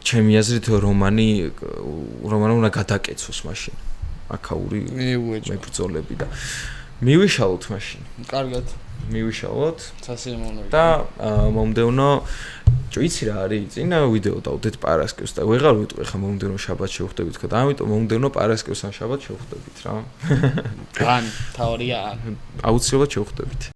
ჩემი აზრით რომანი უნდა გადაკეცოს მაშინ აქაური მებრძოლები და მივიშალოთ მაშინ. კარგად. მივიშალოთ. სასიამოვნოა. და მომდევნო იცი რა არის? წინა ვიდეო დავდეთ პარასკევს და ვეღარ ვიტყვი ხა მომდევნო შაბათს შევხვდებით ხო და ამიტომ მომდევნო პარასკევს ან შაბათს შევხვდებით რა. ან თაორია. აუცილებლად შევხვდებით.